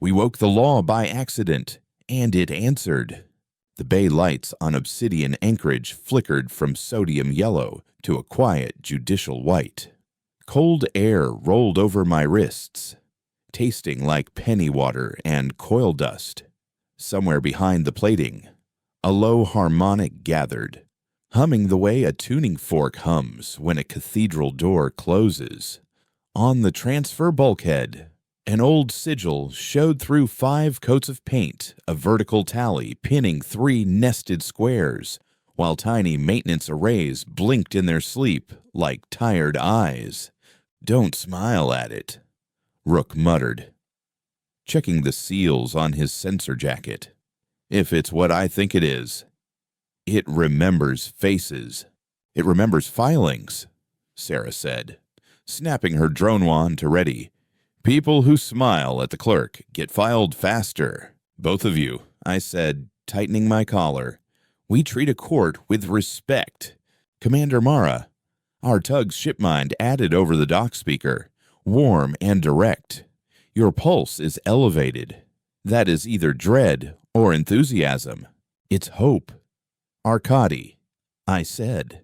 We woke the law by accident, and it answered. The bay lights on Obsidian Anchorage flickered from sodium yellow to a quiet judicial white. Cold air rolled over my wrists, tasting like penny water and coil dust. Somewhere behind the plating, a low harmonic gathered, humming the way a tuning fork hums when a cathedral door closes. On the transfer bulkhead, an old sigil showed through 5 coats of paint, a vertical tally pinning 3 nested squares, while tiny maintenance arrays blinked in their sleep like tired eyes. "Don't smile at it," Rook muttered, checking the seals on his sensor jacket. "If it's what I think it is. It remembers faces. It remembers filings," Sarah said, snapping her drone wand to ready. "People who smile at the clerk get filed faster." "Both of you," I said, tightening my collar. "We treat a court with respect." "Commander Mara," our tug's shipmind added over the dock speaker, warm and direct. "Your pulse is elevated. That is either dread or enthusiasm. It's hope." "Arkady," I said,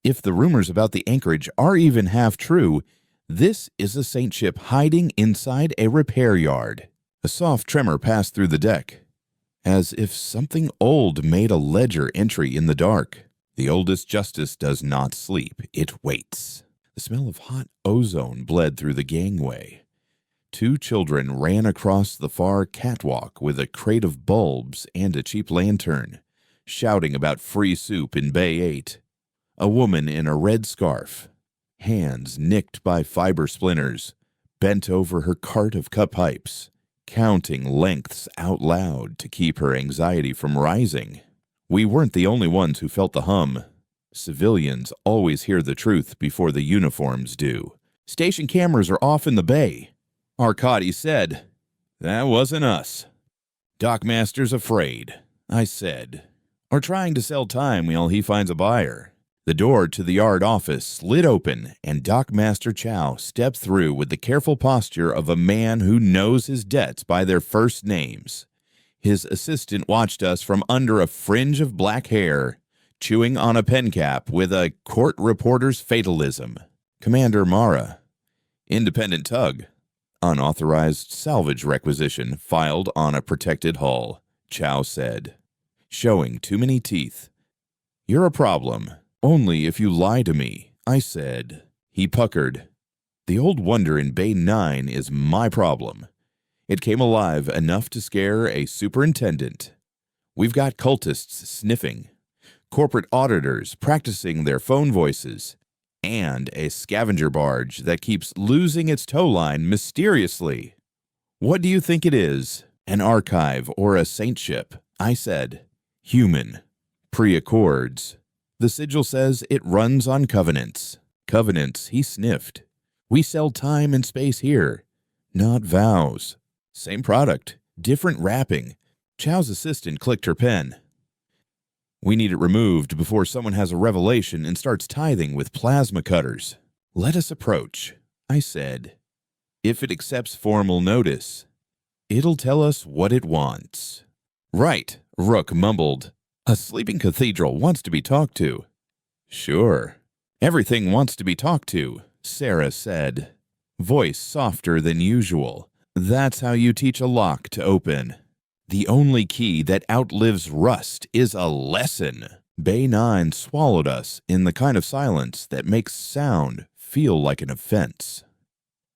"if the rumors about the Anchorage are even half true, this is a Saint ship hiding inside a repair yard." A soft tremor passed through the deck, as if something old made a ledger entry in the dark. "The oldest justice does not sleep, it waits." The smell of hot ozone bled through the gangway. 2 children ran across the far catwalk with a crate of bulbs and a cheap lantern, shouting about free soup in Bay 8. A woman in a red scarf, hands nicked by fiber splinters, bent over her cart of cut pipes, counting lengths out loud to keep her anxiety from rising. We weren't the only ones who felt the hum. Civilians always hear the truth before the uniforms do. "Station cameras are off in the bay," Arkady said. "That wasn't us." "Dockmaster's afraid," I said, "or trying to sell time while he finds a buyer." The door to the yard office slid open, and Dockmaster Chow stepped through with the careful posture of a man who knows his debts by their first names. His assistant watched us from under a fringe of black hair, chewing on a pen cap with a court reporter's fatalism. "Commander Mara, independent tug, unauthorized salvage requisition filed on a protected hull," Chow said, showing too many teeth. "You're a problem. Only if you lie to me," I said. He puckered. "The old wonder in Bay 9 is my problem. It came alive enough to scare a superintendent. We've got cultists sniffing, corporate auditors practicing their phone voices, and a scavenger barge that keeps losing its tow line mysteriously." "What do you think it is? An archive or a saint ship?" I said. "Human. Pre-accords. The sigil says it runs on covenants." "Covenants," he sniffed. "We sell time and space here, not vows." "Same product, different wrapping." Chow's assistant clicked her pen. "We need it removed before someone has a revelation and starts tithing with plasma cutters." "Let us approach," I said. "If it accepts formal notice, it'll tell us what it wants." "Right," Rook mumbled. "A sleeping cathedral wants to be talked to." "Sure. Everything wants to be talked to," Sarah said, voice softer than usual. "That's how you teach a lock to open. The only key that outlives rust is a lesson." Bay 9 swallowed us in the kind of silence that makes sound feel like an offense.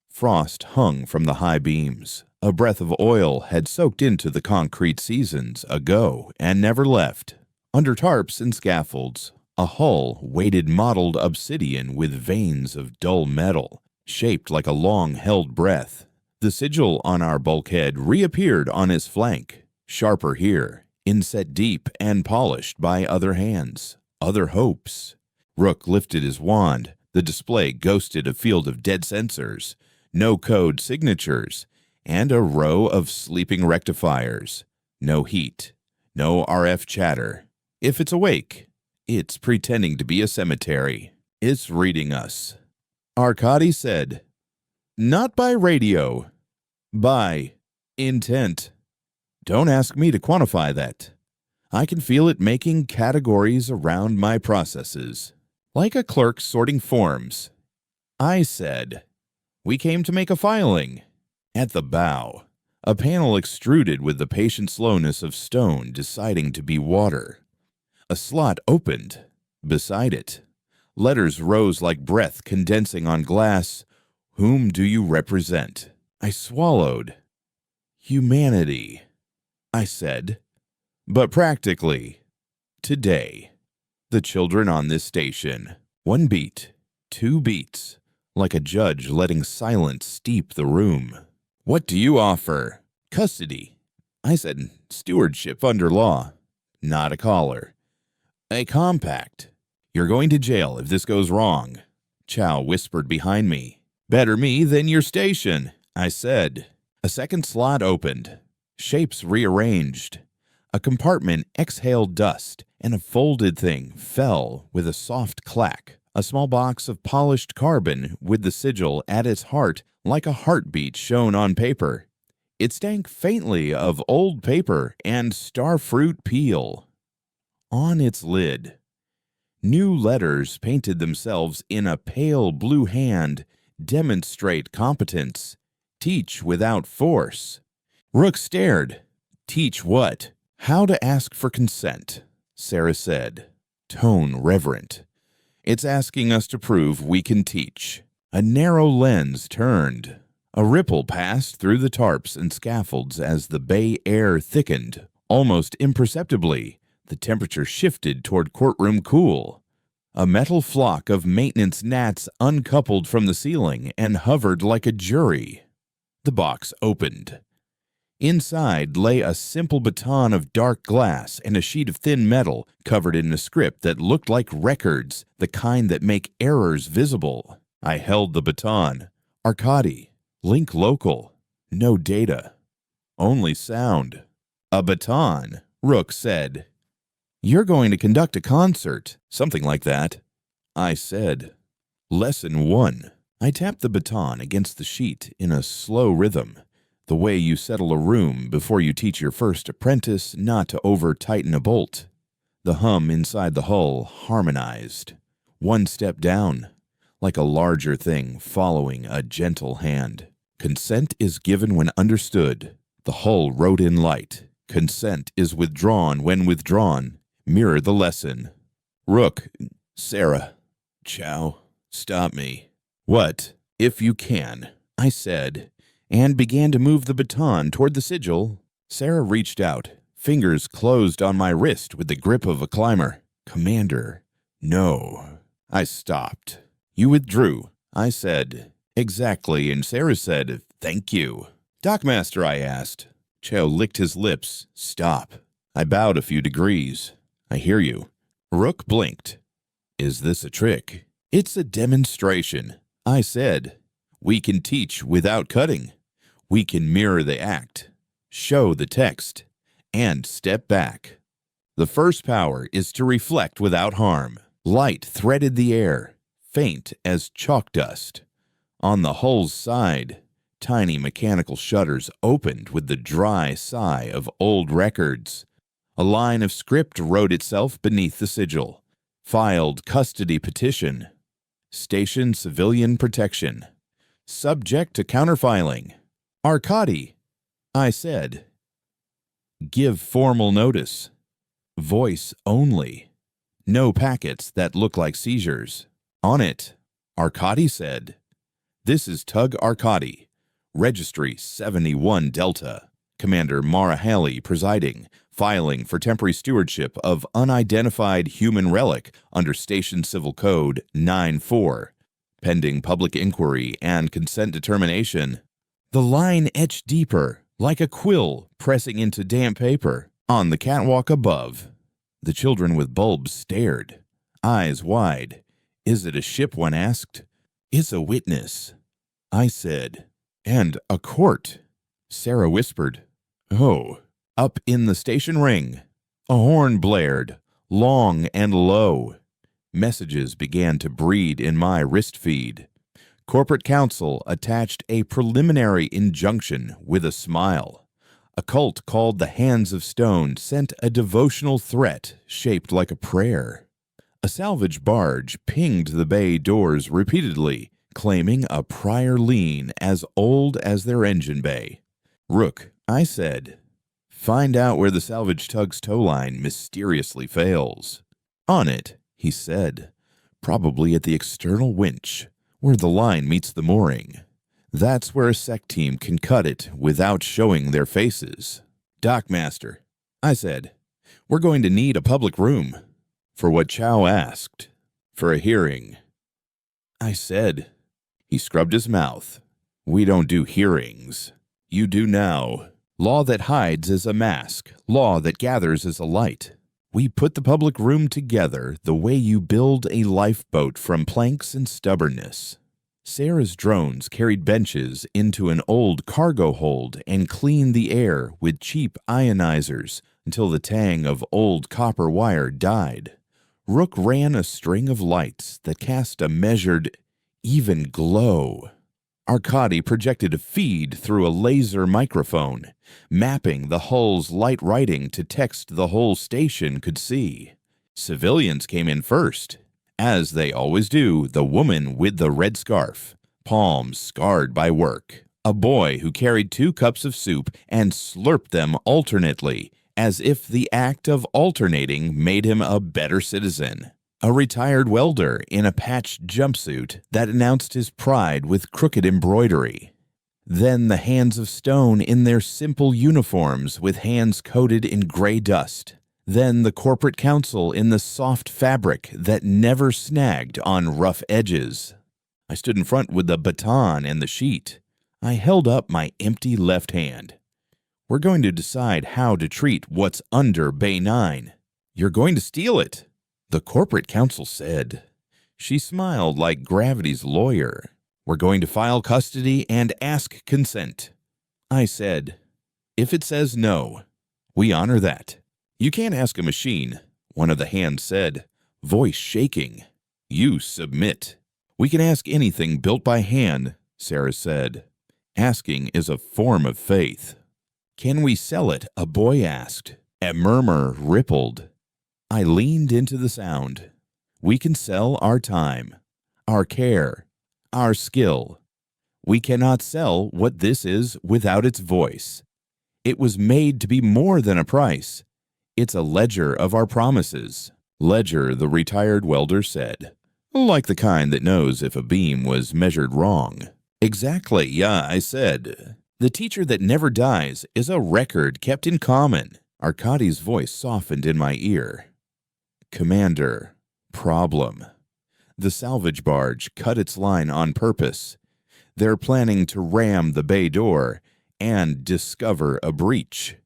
Frost hung from the high beams. A breath of oil had soaked into the concrete seasons ago and never left. Under tarps and scaffolds, a hull weighted mottled obsidian with veins of dull metal, shaped like a long-held breath. The sigil on our bulkhead reappeared on its flank, sharper here, inset deep and polished by other hands, other hopes. Rook lifted his wand. The display ghosted a field of dead sensors, no code signatures, and a row of sleeping rectifiers. No heat, no RF chatter. If it's awake, it's pretending to be a cemetery. It's reading us. Arkady said, "Not by radio. By Intent. Don't ask me to quantify that. I can feel it making categories around my processes, like a clerk sorting forms. I said, "We came to make a filing." At the bow, a panel extruded with the patient slowness of stone deciding to be water. A slot opened. Beside it, letters rose like breath condensing on glass. "Whom do you represent?" I swallowed. "Humanity," I said. "But practically, today, the children on this station. 1 beat, 2 beats, like a judge letting silence steep the room. What do you offer?" "Custody." I said, "Stewardship under law." "Not a collar." "A compact." "You're going to jail if this goes wrong," Chow whispered behind me. "Better me than your station," I said. A second slot opened. Shapes rearranged. A compartment exhaled dust, and a folded thing fell with a soft clack. A small box of polished carbon with the sigil at its heart like a heartbeat shown on paper. It stank faintly of old paper and starfruit peel. On its lid, new letters painted themselves in a pale blue hand. "Demonstrate competence. Teach without force." Rook stared. "Teach what?" "How to ask for consent," Sarah said, tone reverent. "It's asking us to prove we can teach." A narrow lens turned. A ripple passed through the tarps and scaffolds as the bay air thickened. Almost imperceptibly, the temperature shifted toward courtroom cool. A metal flock of maintenance gnats uncoupled from the ceiling and hovered like a jury. The box opened. Inside lay a simple baton of dark glass and a sheet of thin metal covered in a script that looked like records, the kind that make errors visible. I held the baton. "Arcadi. Link local. No data. Only sound." "A baton," Rook said. "You're going to conduct a concert," something like that. I said. Lesson 1. I tapped the baton against the sheet in a slow rhythm. The way you settle a room before you teach your first apprentice not to over-tighten a bolt. The hum inside the hull harmonized. 1 step down, like a larger thing following a gentle hand. Consent is given when understood. The hull wrote in light. Consent is withdrawn when withdrawn. Mirror the lesson. Rook, Sarah, Chow, stop me. "What, if you can," I said, and began to move the baton toward the sigil. Sarah reached out, fingers closed on my wrist with the grip of a climber. "Commander, no." I stopped. "You withdrew," I said. "Exactly," and Sarah said, "Thank you." "Dockmaster," I asked. Chow licked his lips. "Stop." I bowed a few degrees. "I hear you." Rook blinked. "Is this a trick?" "It's a demonstration," I said. "We can teach without cutting. We can mirror the act, show the text, and step back. The first power is to reflect without harm." Light threaded the air, faint as chalk dust. On the hull's side, tiny mechanical shutters opened with the dry sigh of old records. A line of script wrote itself beneath the sigil. Filed custody petition. Station civilian protection. Subject to counterfiling. "Arcadi," I said. "Give formal notice. Voice only. No packets that look like seizures." On it, Arcadi said, "This is Tug Arcadi, Registry 71 Delta. Commander Mara Halley presiding, filing for temporary stewardship of unidentified human relic under Station Civil Code 94. Pending public inquiry and consent determination." The line etched deeper, like a quill pressing into damp paper. On the catwalk above, the children with bulbs stared, eyes wide. "Is it a ship?" one asked. "It's a witness," I said. "And a court," Sarah whispered. "Oh." Up in the station ring, a horn blared, long and low. Messages began to breed in my wrist feed. Corporate Counsel attached a preliminary injunction with a smile. A cult called the Hands of Stone sent a devotional threat shaped like a prayer. A salvage barge pinged the bay doors repeatedly, claiming a prior lien as old as their engine bay. "Rook," I said, "find out where the salvage tug's tow line mysteriously fails." "On it," he said, "probably at the external winch, where the line meets the mooring. That's where a sec team can cut it without showing their faces." "Dockmaster," I said, "we're going to need a public room." "For what Chow asked." "For a hearing." I said. He scrubbed his mouth. "We don't do hearings. You do now. Law that hides is a mask. Law that gathers is a light. We put the public room together the way you build a lifeboat from planks and stubbornness." Sarah's drones carried benches into an old cargo hold and cleaned the air with cheap ionizers until the tang of old copper wire died. Rook ran a string of lights that cast a measured, even glow. Arkady projected a feed through a laser microphone, mapping the hull's light writing to text the whole station could see. Civilians came in first. As they always do, the woman with the red scarf, palms scarred by work, a boy who carried 2 cups of soup and slurped them alternately, as if the act of alternating made him a better citizen, a retired welder in a patched jumpsuit that announced his pride with crooked embroidery. Then the Hands of Stone in their simple uniforms with hands coated in gray dust. Then the corporate council in the soft fabric that never snagged on rough edges. I stood in front with the baton and the sheet. I held up my empty left hand. "We're going to decide how to treat what's under Bay 9. "You're going to steal it," the corporate council said. She smiled like gravity's lawyer. "We're going to file custody and ask consent." I said, "If it says no, we honor that." "You can't ask a machine," one of the hands said, voice shaking. "You submit." "We can ask anything built by hand," Sarah said. "Asking is a form of faith." "Can we sell it?" a boy asked. A murmur rippled. I leaned into the sound. "We can sell our time, our care, our skill. We cannot sell what this is without its voice. It was made to be more than a price. It's a ledger of our promises." "Ledger," the retired welder said. "Like the kind that knows if a beam was measured wrong." "Exactly, yeah," I said. "The teacher that never dies is a record kept in common." Arkady's voice softened in my ear. "Commander, problem. The salvage barge cut its line on purpose. They're planning to ram the bay door and discover a breach.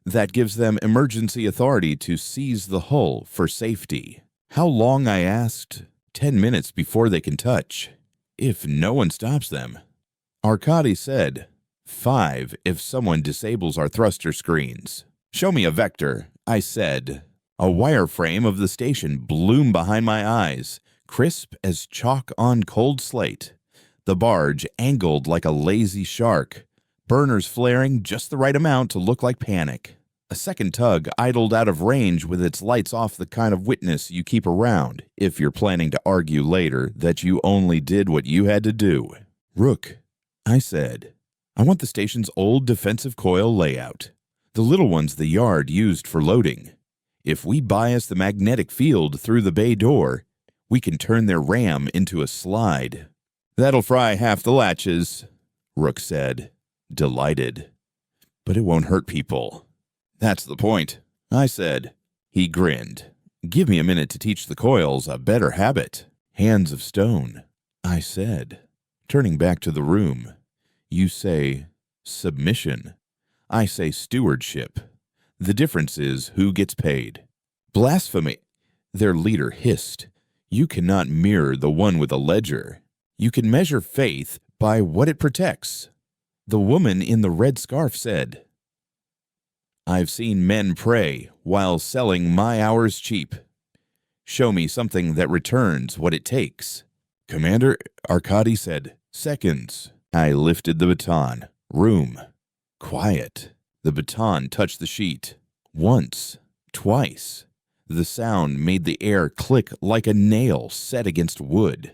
That gives them emergency authority to seize the hull for safety." "How long?" I asked. 10 minutes before they can touch, if no one stops them." Arkady said, 5 if someone disables our thruster screens." "Show me a vector," I said. A wireframe of the station bloomed behind my eyes, crisp as chalk on cold slate. The barge angled like a lazy shark, burners flaring just the right amount to look like panic. A second tug idled out of range with its lights off, the kind of witness you keep around if you're planning to argue later that you only did what you had to do. "Rook," I said, "I want the station's old defensive coil layout. The little ones the yard used for loading. If we bias the magnetic field through the bay door, we can turn their ram into a slide." "That'll fry half the latches," Rook said, delighted. "But it won't hurt people." "That's the point," I said. He grinned. "Give me a minute to teach the coils a better habit." "Hands of Stone," I said, turning back to the room. "You say submission. I say stewardship. The difference is who gets paid." "Blasphemy," their leader hissed. "You cannot mirror the one with a ledger. You can measure faith by what it protects." The woman in the red scarf said, "I've seen men pray while selling my hours cheap. Show me something that returns what it takes." "Commander," Arkady said, "seconds." I lifted the baton. Room. Quiet. The baton touched the sheet. Once, twice. The sound made the air click like a nail set against wood.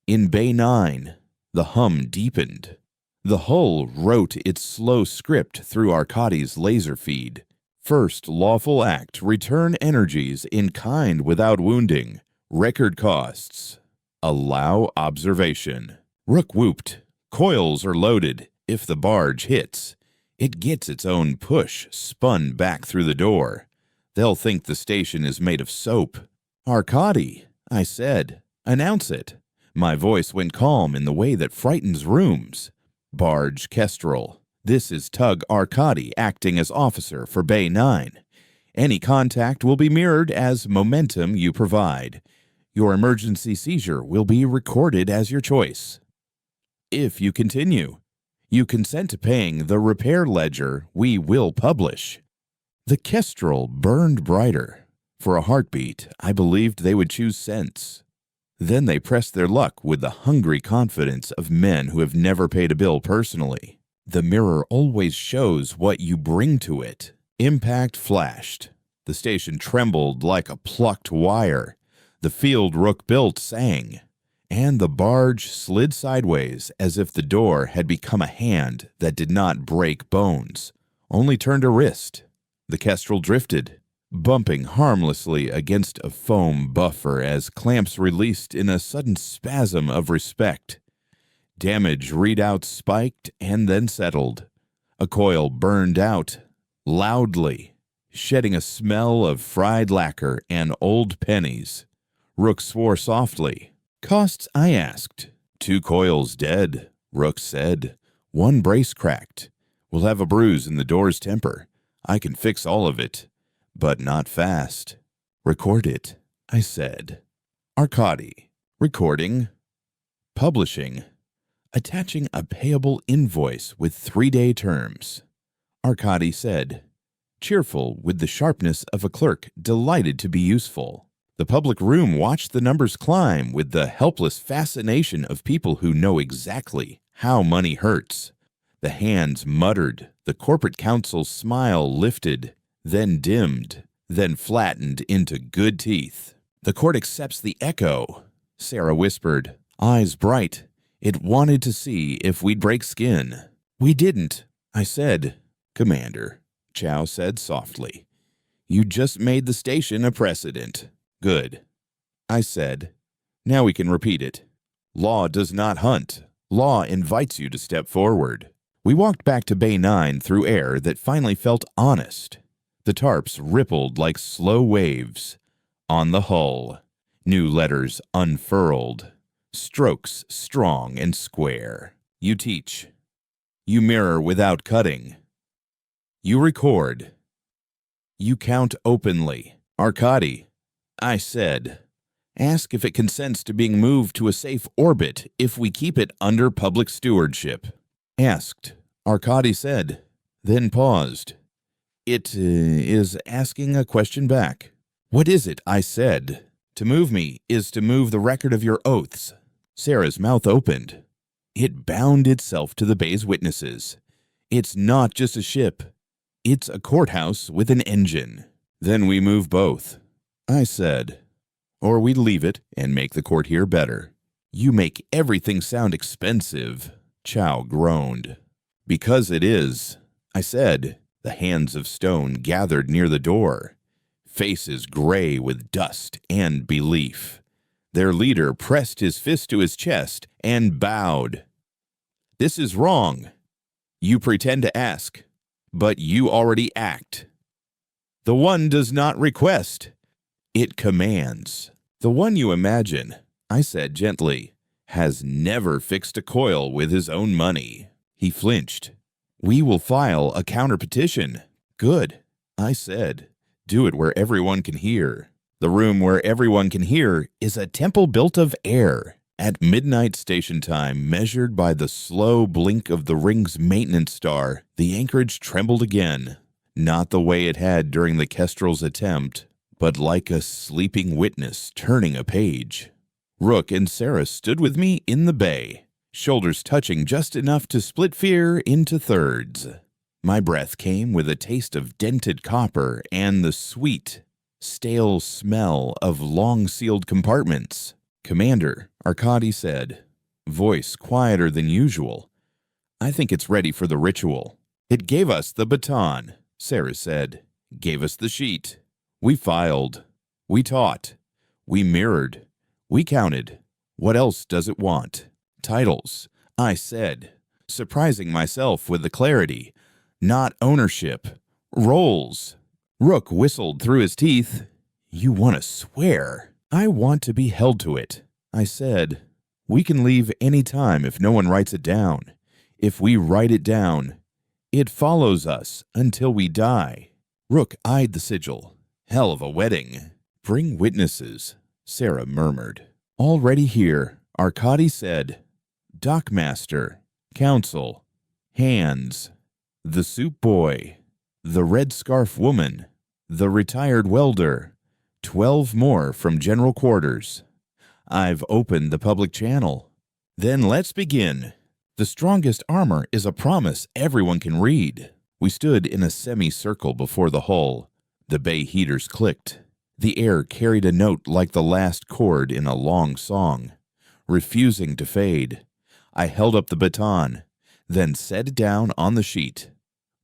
In Bay 9, the hum deepened. The hull wrote its slow script through Arcadi's laser feed. First lawful act, return energies in kind without wounding. Record costs. Allow observation. Rook whooped. Coils are loaded. If the barge hits, it gets its own push spun back through the door. They'll think the station is made of soap. Arcadi, I said. Announce it. My voice went calm in the way that frightens rooms. Barge Kestrel. This is Tug Arcadi acting as officer for Bay 9. Any contact will be mirrored as momentum you provide. Your emergency seizure will be recorded as your choice. If you continue, you consent to paying the repair ledger we will publish. The Kestrel burned brighter. For a heartbeat, I believed they would choose sense. Then they pressed their luck with the hungry confidence of men who have never paid a bill personally. The mirror always shows what you bring to it. Impact flashed. The station trembled like a plucked wire. The field Rook built sang. And the barge slid sideways as if the door had become a hand that did not break bones, only turned a wrist. The Kestrel drifted, bumping harmlessly against a foam buffer as clamps released in a sudden spasm of respect. Damage readouts spiked and then settled. A coil burned out, loudly, shedding a smell of fried lacquer and old pennies. Rook swore softly. Costs, I asked. 2 coils dead, Rook said. 1 brace cracked. We'll have a bruise in the door's temper. I can fix all of it, but not fast. Record it, I said. Arcadi. Recording. Publishing. Attaching a payable invoice with 3-day terms. Arcadi said, cheerful with the sharpness of a clerk delighted to be useful. The public room watched the numbers climb with the helpless fascination of people who know exactly how money hurts. The hands muttered, the corporate counsel's smile lifted, then dimmed, then flattened into good teeth. The court accepts the echo, Sarah whispered, eyes bright. It wanted to see if we'd break skin. We didn't, I said. Commander, Chow said softly. You just made the station a precedent. Good, I said. Now we can repeat it. Law does not hunt. Law invites you to step forward. We walked back to Bay 9 through air that finally felt honest. The tarps rippled like slow waves. On the hull, new letters unfurled. Strokes strong and square. You teach. You mirror without cutting. You record. You count openly. Arcadi, I said. Ask if it consents to being moved to a safe orbit if we keep it under public stewardship. Asked. Arcadi said, then paused. It is asking a question back. What is it? I said. To move me is to move the record of your oaths. Sarah's mouth opened. It bound itself to the bay's witnesses. It's not just a ship. It's a courthouse with an engine. Then we move both, I said. Or we leave it and make the court here better. You make everything sound expensive, Chow groaned. Because it is, I said. The hands of stone gathered near the door, faces gray with dust and belief. Their leader pressed his fist to his chest and bowed. This is wrong. You pretend to ask, but you already act. The one does not request. It commands. The one you imagine, I said gently, has never fixed a coil with his own money. He flinched. We will file a counter-petition. Good, I said. Do it where everyone can hear. The room where everyone can hear is a temple built of air. At midnight station time, measured by the slow blink of the ring's maintenance star, the anchorage trembled again. Not the way it had during the Kestrel's attempt, but like a sleeping witness turning a page. Rook and Sarah stood with me in the bay, shoulders touching just enough to split fear into thirds. My breath came with a taste of dented copper and the sweet, stale smell of long-sealed compartments. "Commander," Arkady said, voice quieter than usual, "I think it's ready for the ritual." "It gave us the baton," Sarah said. "Gave us the sheet. We filed. We taught. We mirrored. We counted. What else does it want?" "Titles," I said, surprising myself with the clarity. "Not ownership. Roles." Rook whistled through his teeth. "You want to swear?" "I want to be held to it," I said. "We can leave any time if no one writes it down. If we write it down, it follows us until we die." Rook eyed the sigil. "Hell of a wedding." "Bring witnesses," Sarah murmured. "Already here," Arkady said. "Dockmaster, counsel, hands, the soup boy, the red scarf woman, the retired welder, 12 more from general quarters. I've opened the public channel." "Then let's begin. The strongest armor is a promise everyone can read." We stood in a semicircle before the hull. The bay heaters clicked. The air carried a note like the last chord in a long song, refusing to fade. I held up the baton, then set it down on the sheet,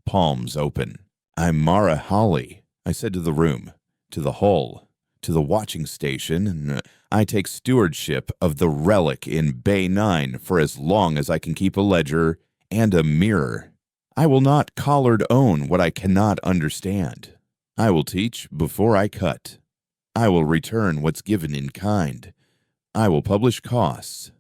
palms open. "I'm Mara Holly," I said to the room, to the hull, to the watching station. "I take stewardship of the relic in Bay 9 for as long as I can keep a ledger and a mirror. I will not collared own what I cannot understand. I will teach before I cut. I will return what's given in kind. I will publish costs.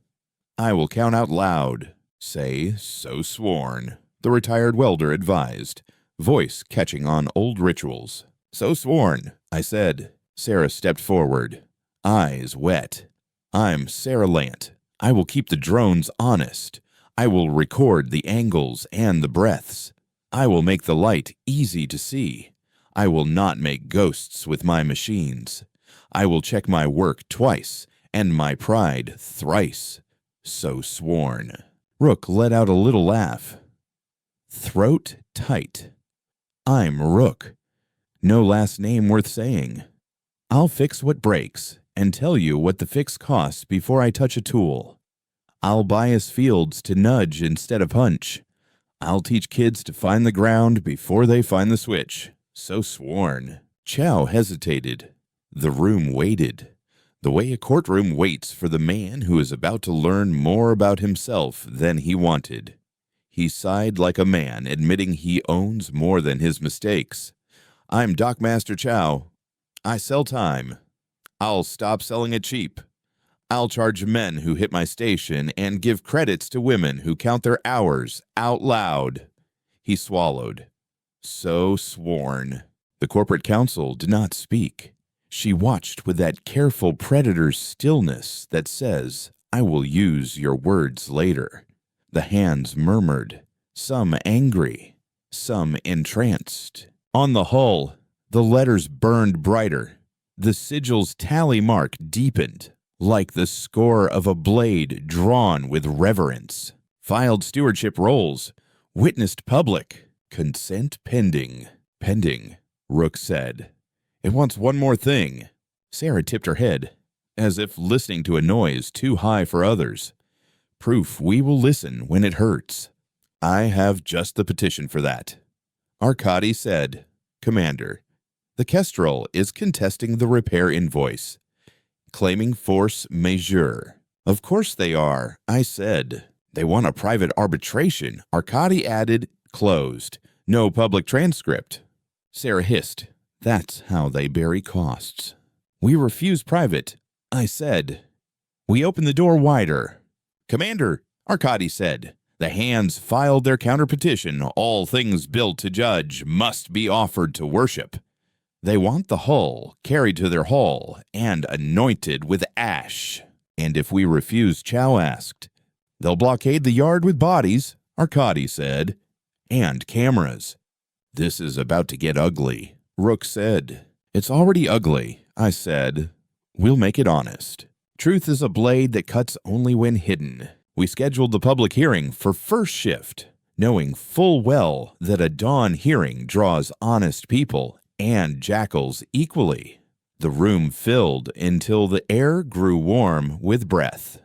I will count out loud. Say, so sworn," the retired welder advised, voice catching on old rituals. "So sworn," I said. Sarah stepped forward, eyes wet. "I'm Sarah Lant. I will keep the drones honest. I will record the angles and the breaths. I will make the light easy to see. I will not make ghosts with my machines. I will check my work twice and my pride thrice. So sworn." Rook let out a little laugh. Throat tight. "I'm Rook. No last name worth saying. I'll fix what breaks and tell you what the fix costs before I touch a tool. I'll bias fields to nudge instead of punch. I'll teach kids to find the ground before they find the switch. So sworn." Chow hesitated. The room waited, the way a courtroom waits for the man who is about to learn more about himself than he wanted. He sighed like a man admitting he owns more than his mistakes. "I'm Dockmaster Chow. I sell time. I'll stop selling it cheap. I'll charge men who hit my station and give credits to women who count their hours out loud." He swallowed. So sworn. The corporate counsel did not speak. She watched with that careful predator's stillness that says, "I will use your words later." The hands murmured, some angry, some entranced. On the hull, the letters burned brighter. The sigil's tally mark deepened, like the score of a blade drawn with reverence. Filed stewardship rolls. Witnessed public. Consent pending. "Pending," Rook said. "It wants one more thing." Sarah tipped her head, as if listening to a noise too high for others. "Proof we will listen when it hurts." "I have just the petition for that." Arkady said, "Commander, the Kestrel is contesting the repair invoice, claiming force majeure." "Of course they are," I said. "They want a private arbitration." Arkady added, "Closed. No public transcript." Sarah hissed, "That's how they bury costs." "We refuse private," I said. We opened the door wider. "Commander," Arkady said. The hands filed their counterpetition. "All things built to judge must be offered to worship." They want the hull carried to their hall and anointed with ash. And if we refuse, Chow asked. "They'll blockade the yard with bodies," Arkady said. "And cameras." "This is about to get ugly," Rook said. "It's already ugly," I said. "We'll make it honest. Truth is a blade that cuts only when hidden." We scheduled the public hearing for first shift. knowing full well that a dawn hearing draws honest people and jackals equally. The room filled until the air grew warm with breath.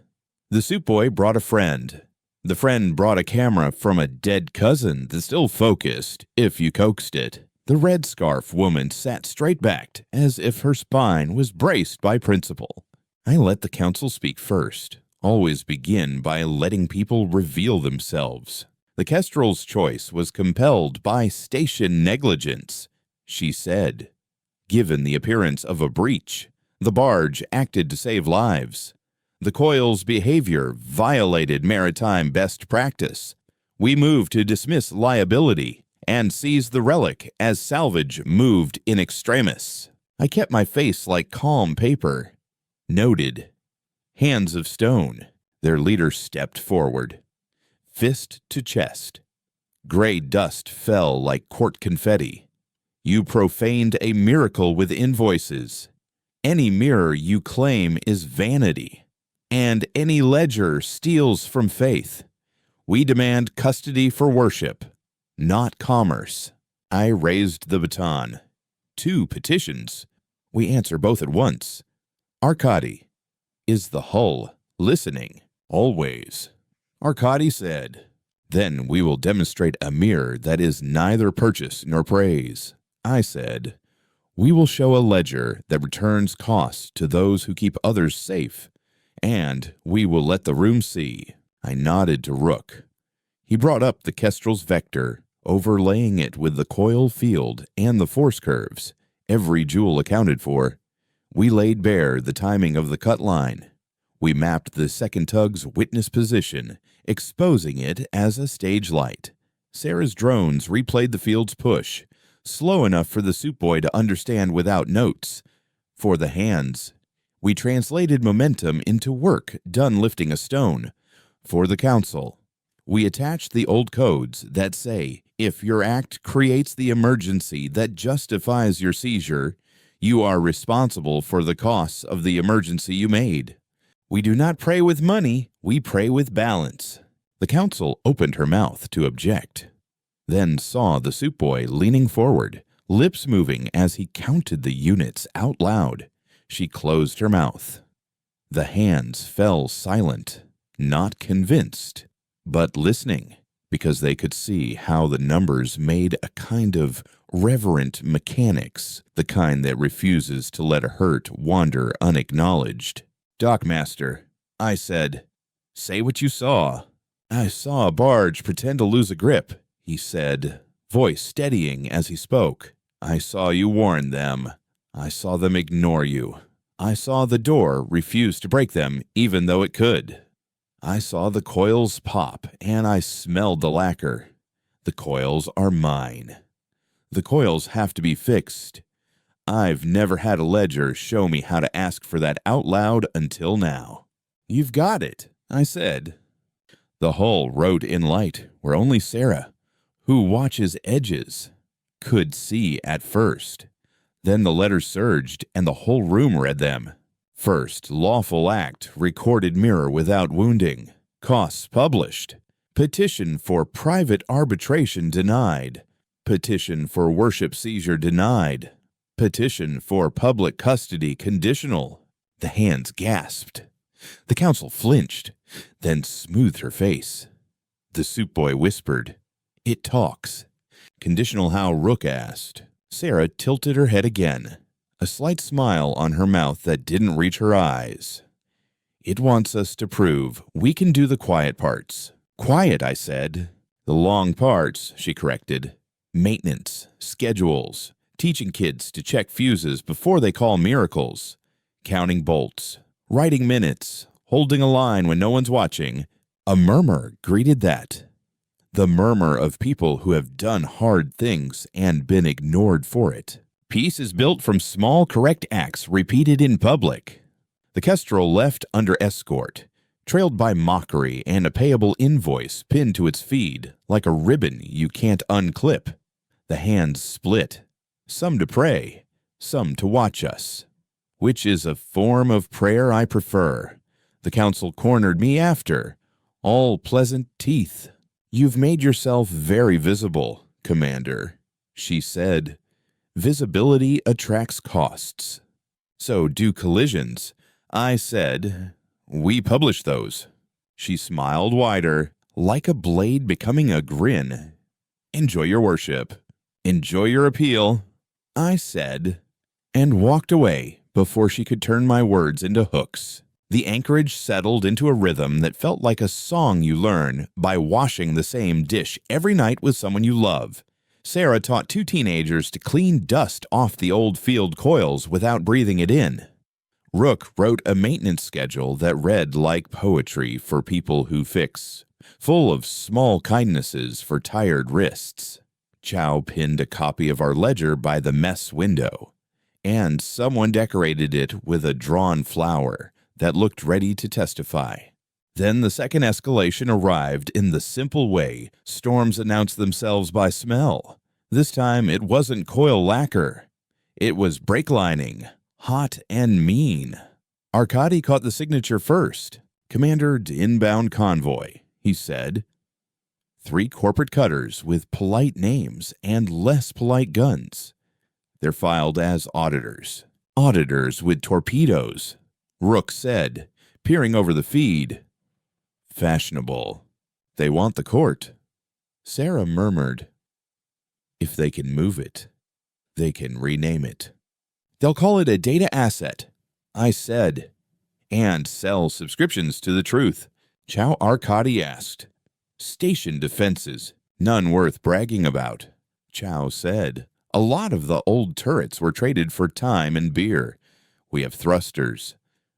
The soup boy brought a friend. The friend brought a camera from a dead cousin that still focused if you coaxed it. The red scarf woman sat straight-backed as if her spine was braced by principle. I let the council speak first. Always begin by letting people reveal themselves. The Kestrel's choice was compelled by station negligence, she said. Given the appearance of a breach, the barge acted to save lives. The Coil's behavior violated maritime best practice. We moved to dismiss liability and seize the relic as salvage moved in extremis. I kept my face like calm paper. Noted. Hands of stone. Their leader stepped forward. Fist to chest. Gray dust fell like court confetti. You profaned a miracle with invoices. Any mirror you claim is vanity, and any ledger steals from faith. We demand custody for worship, not commerce. I raised the baton. 2 petitions. We answer both at once. Arkady, is the hull listening? Always. Arkady said, then we will demonstrate a mirror that is neither purchase nor praise. I said, we will show a ledger that returns costs to those who keep others safe, and we will let the room see. I nodded to Rook. He brought up the Kestrel's vector, overlaying it with the coil field and the force curves, every jewel accounted for. We laid bare the timing of the cut line. We mapped the second tug's witness position, exposing it as a stage light. Sarah's drones replayed the field's push, slow enough for the soup boy to understand without notes. For the hands, we translated momentum into work done lifting a stone. For the council, we attached the old codes that say, if your act creates the emergency that justifies your seizure, you are responsible for the costs of the emergency you made. We do not pray with money, we pray with balance. The council opened her mouth to object, then saw the soup boy leaning forward, lips moving as he counted the units out loud. She closed her mouth. The hands fell silent, not convinced, but listening, because they could see how the numbers made a kind of reverent mechanics, the kind that refuses to let a hurt wander unacknowledged. Dockmaster, I said, say what you saw. I saw a barge pretend to lose a grip, he said, voice steadying as he spoke. I saw you warn them. I saw them ignore you. I saw the door refuse to break them even though it could. I saw the coils pop, and I smelled the lacquer. The coils are mine. The coils have to be fixed. I've never had a ledger show me how to ask for that out loud until now. You've got it, I said. The hull wrote in light where only Sarah, who watches edges, could see at first. Then the letters surged, and the whole room read them. First, lawful act, recorded mirror without wounding. Costs published. Petition for private arbitration denied. Petition for worship seizure denied. Petition for public custody conditional. The hands gasped. The council flinched, then smoothed her face. The soup boy whispered, it talks. Conditional how Rook asked. Sarah tilted her head again, a slight smile on her mouth that didn't reach her eyes. It wants us to prove we can do the quiet parts. Quiet, I said. The long parts, she corrected. Maintenance, schedules, teaching kids to check fuses before they call miracles, counting bolts, writing minutes, holding a line when no one's watching. A murmur greeted that. The murmur of people who have done hard things and been ignored for it. Peace is built from small correct acts repeated in public. The Kestrel left under escort, trailed by mockery and a payable invoice pinned to its feed like a ribbon you can't unclip. The hands split, some to pray, some to watch us. Which is a form of prayer I prefer. The council cornered me after, all pleasant teeth. You've made yourself very visible, Commander, she said. Visibility attracts costs. So do collisions. I said, we publish those. She smiled wider, like a blade becoming a grin. Enjoy your worship. Enjoy your appeal, I said, and walked away before she could turn my words into hooks. The anchorage settled into a rhythm that felt like a song you learn by washing the same dish every night with someone you love. Sarah taught 2 teenagers to clean dust off the old field coils without breathing it in. Rook wrote a maintenance schedule that read like poetry for people who fix, full of small kindnesses for tired wrists. Chow pinned a copy of our ledger by the mess window, and someone decorated it with a drawn flower that looked ready to testify. Then the second escalation arrived in the simple way storms announce themselves by smell. This time it wasn't coil lacquer. It was brake lining, hot and mean. Arkady caught the signature first. Commander inbound convoy, he said. 3 corporate cutters with polite names and less polite guns. They're filed as auditors. Auditors with torpedoes, Rook said, peering over the feed. Fashionable. They want the court. Sarah murmured. If they can move it, they can rename it. They'll call it a data asset, I said, and sell subscriptions to the truth. Chow Arkady asked. Station defenses, none worth bragging about, Chow said. A lot of the old turrets were traded for time and beer. We have thrusters.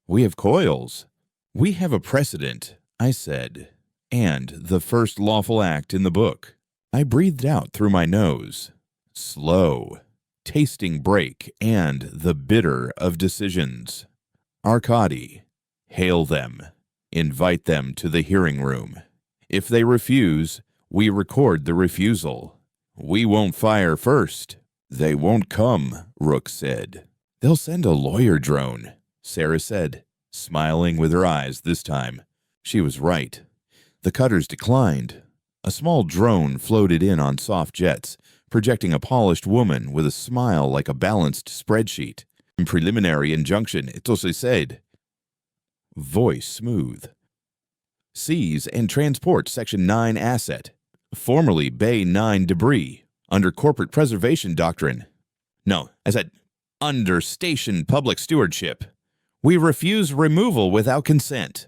We have coils. We have a precedent, I said, and the first lawful act in the book. I breathed out through my nose, slow, tasting break and the bitter of decisions. Arkady, hail them. Invite them to the hearing room. If they refuse, we record the refusal. We won't fire first. They won't come, Rook said. They'll send a lawyer drone, Sarah said, smiling with her eyes this time. She was right. The cutters declined. A small drone floated in on soft jets, projecting a polished woman with a smile like a balanced spreadsheet. In preliminary injunction, Itose said. Voice smooth. Seize and transport Section 9 asset, formerly Bay 9 debris, under corporate preservation doctrine. No, I said, under station public stewardship. We refuse removal without consent.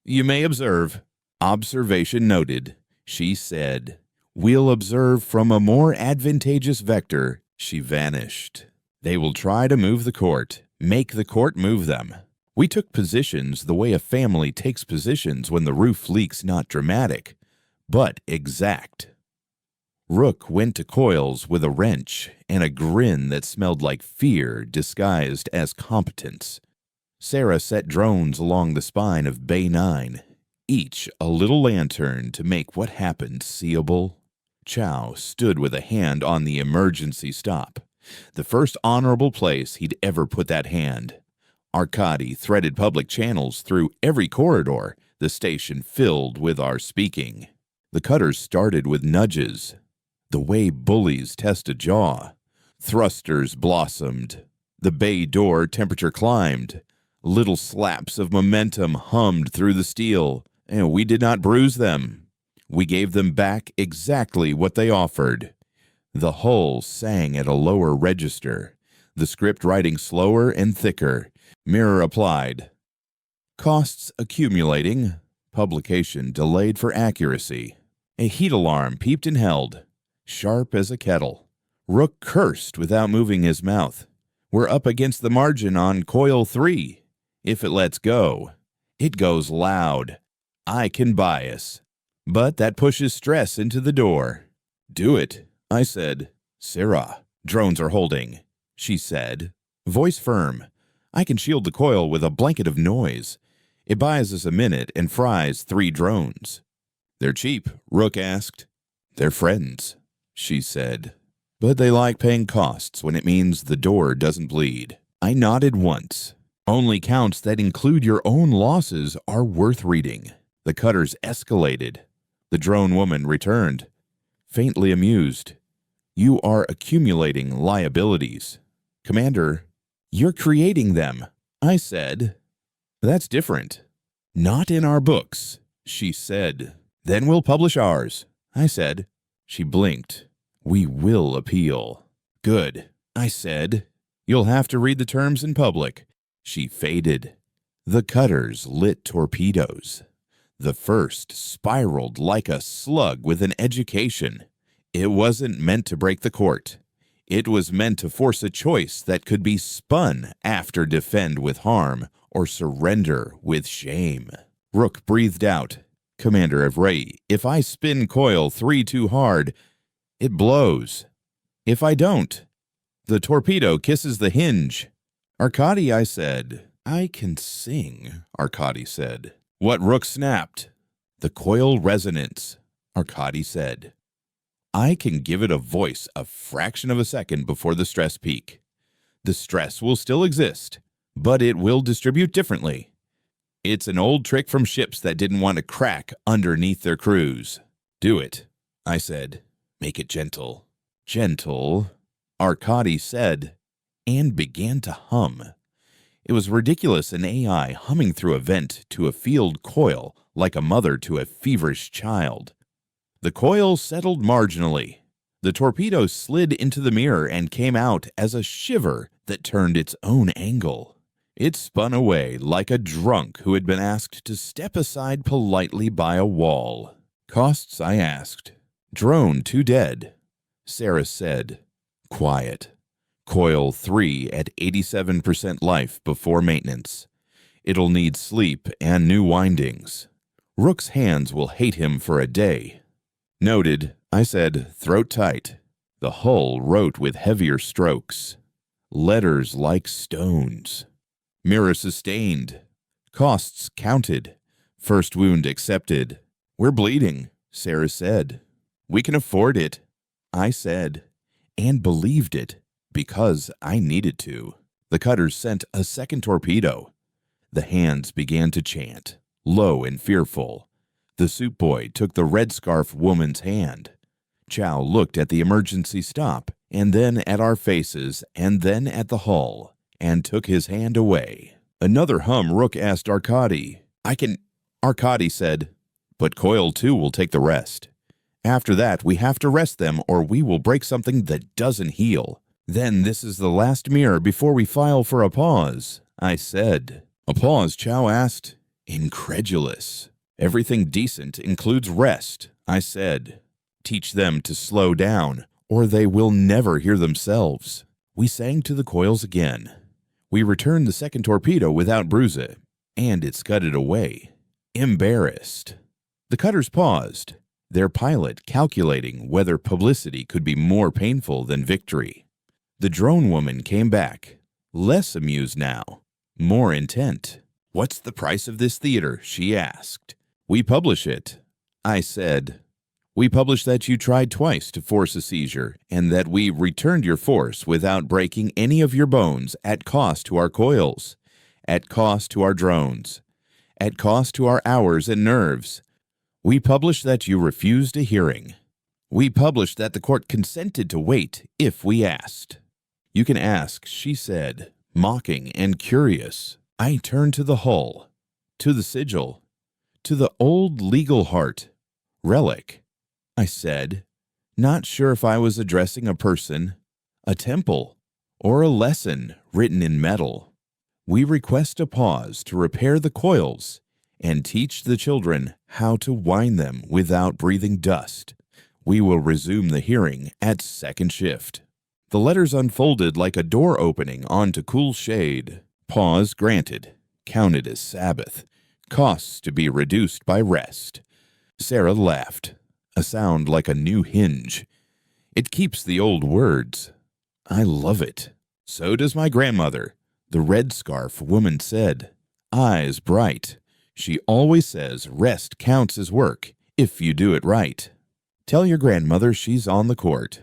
You may observe. Observation noted, she said. We'll observe from a more advantageous vector. She vanished. They will try to move the court, make the court move them. We took positions the way a family takes positions when the roof leaks not dramatic, but exact. Rook went to coils with a wrench and a grin that smelled like fear disguised as competence. Sarah set drones along the spine of Bay 9, each a little lantern to make what happened seeable. Chow stood with a hand on the emergency stop, the first honorable place he'd ever put that hand. Arkady threaded public channels through every corridor, the station filled with our speaking. The cutters started with nudges, the way bullies test a jaw. Thrusters blossomed. The bay door temperature climbed. Little slaps of momentum hummed through the steel, and we did not bruise them. We gave them back exactly what they offered. The hull sang at a lower register, the script writing slower and thicker. Mirror applied. Costs accumulating. Publication delayed for accuracy. A heat alarm peeped and held, sharp as a kettle. Rook cursed without moving his mouth. We're up against the margin on coil 3. If it lets go, it goes loud. I can bias, but that pushes stress into the door. Do it, I said. Sarah, drones are holding, she said. Voice firm. I can shield the coil with a blanket of noise. It buys us a minute and fries 3 drones. They're cheap, Rook asked. They're friends, she said. But they like paying costs when it means the door doesn't bleed. I nodded once. Only counts that include your own losses are worth reading. The cutters escalated. The drone woman returned, faintly amused. You are accumulating liabilities. Commander, you're creating them, I said. That's different. Not in our books, she said. Then we'll publish ours, I said. She blinked. We will appeal. Good, I said. You'll have to read the terms in public. She faded. The cutters lit torpedoes. The first spiraled like a slug with an education. It wasn't meant to break the court. It was meant to force a choice that could be spun after defend with harm or surrender with shame. Rook breathed out. Commander Evray, if I spin coil 3 too hard, it blows. If I don't, the torpedo kisses the hinge. Arkady, I said. I can sing, Arkady said. What Rook snapped? The coil resonance, Arkady said. I can give it a voice a fraction of a second before the stress peak. The stress will still exist, but it will distribute differently. It's an old trick from ships that didn't want to crack underneath their crews. Do it, I said. Make it gentle. Gentle, Arkady said, and began to hum. It was ridiculous, an AI humming through a vent to a field coil like a mother to a feverish child. The coil settled marginally. The torpedo slid into the mirror and came out as a shiver that turned its own angle. It spun away like a drunk who had been asked to step aside politely by a wall. Costs, I asked. Drone 2 dead. Sarah said. Quiet. Coil 3 at 87% life before maintenance. It'll need sleep and new windings. Rook's hands will hate him for a day. Noted, I said, throat tight. The hull wrote with heavier strokes. Letters like stones. Mirror sustained. Costs counted. First wound accepted. We're bleeding, Sarah said. We can afford it, I said, and believed it. Because I needed to. The cutters sent a second torpedo. The hands began to chant, low and fearful. The soup boy took the red scarf woman's hand. Chow looked at the emergency stop, and then at our faces, and then at the hull, and took his hand away. Another hum. Rook asked Arkady. Arkady said, but coil 2 will take the rest. After that, we have to rest them or we will break something that doesn't heal. Then this is the last mirror before we file for a pause, I said. A pause, Chow asked. Incredulous. Everything decent includes rest, I said. Teach them to slow down, or they will never hear themselves. We sang to the coils again. We returned the second torpedo without bruise, and it scudded away. Embarrassed. The cutters paused, their pilot calculating whether publicity could be more painful than victory. The drone woman came back, less amused now, more intent. What's the price of this theater? She asked. We publish it, I said. We publish that you tried twice to force a seizure and that we returned your force without breaking any of your bones at cost to our coils, at cost to our drones, at cost to our hours and nerves. We publish that you refused a hearing. We publish that the court consented to wait if we asked. You can ask, she said, mocking and curious. I turned to the hull, to the sigil, to the old legal heart. Relic, I said, not sure if I was addressing a person, a temple, or a lesson written in metal. We request a pause to repair the coils and teach the children how to wind them without breathing dust. We will resume the hearing at second shift. The letters unfolded like a door opening onto cool shade. Pause granted. Counted as Sabbath. Costs to be reduced by rest. Sarah laughed. A sound like a new hinge. It keeps the old words. I love it. So does my grandmother. The red scarf woman said. Eyes bright. She always says rest counts as work if you do it right. Tell your grandmother she's on the court.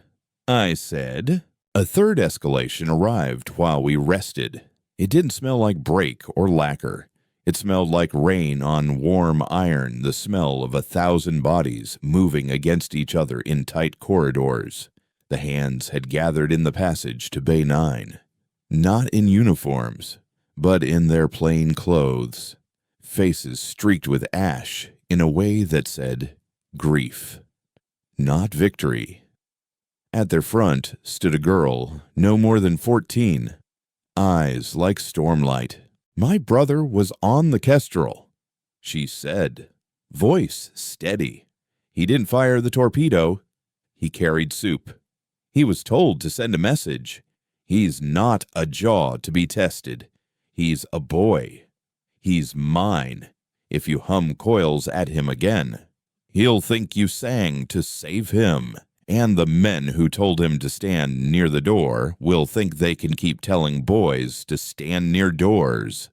I said. A third escalation arrived while we rested. It didn't smell like brake or lacquer. It smelled like rain on warm iron, the smell of 1,000 bodies moving against each other in tight corridors. The hands had gathered in the passage to Bay 9, not in uniforms, but in their plain clothes, faces streaked with ash in a way that said grief, not victory. At their front stood a girl, no more than 14, eyes like stormlight. "My brother was on the Kestrel," she said, voice steady. "He didn't fire the torpedo. He carried soup. He was told to send a message. He's not a jaw to be tested. He's a boy. He's mine. If you hum coils at him again, he'll think you sang to save him. And the men who told him to stand near the door will think they can keep telling boys to stand near doors."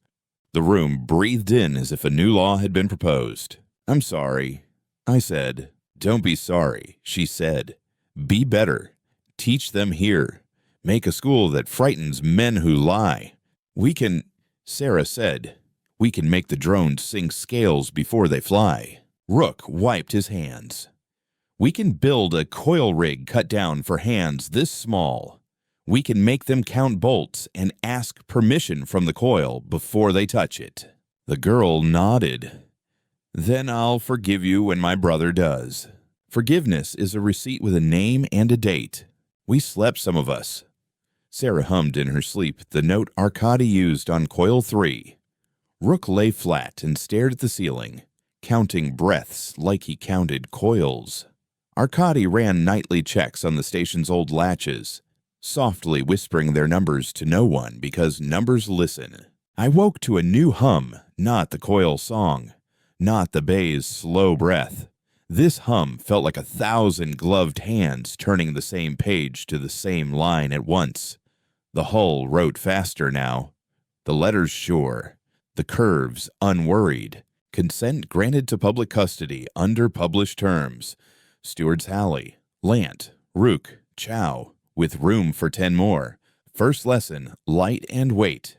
The room breathed in as if a new law had been proposed. "I'm sorry," I said. "Don't be sorry," she said. "Be better. Teach them here. Make a school that frightens men who lie. We can," Sarah said, "we can make the drones sing scales before they fly." Rook wiped his hands. "We can build a coil rig cut down for hands this small. We can make them count bolts and ask permission from the coil before they touch it." The girl nodded. "Then I'll forgive you when my brother does. Forgiveness is a receipt with a name and a date. We slept, some of us." Sarah hummed in her sleep the note Arkady used on coil 3. Rook lay flat and stared at the ceiling, counting breaths like he counted coils. Arkady ran nightly checks on the station's old latches, softly whispering their numbers to no one because numbers listen. I woke to a new hum, not the coil song, not the bay's slow breath. This hum felt like 1,000 gloved hands turning the same page to the same line at once. The hull wrote faster now. The letters sure, the curves unworried. Consent granted to public custody under published terms. Stewards Halley, Lant, Rook, Chow, with room for 10 more. First lesson, light and weight.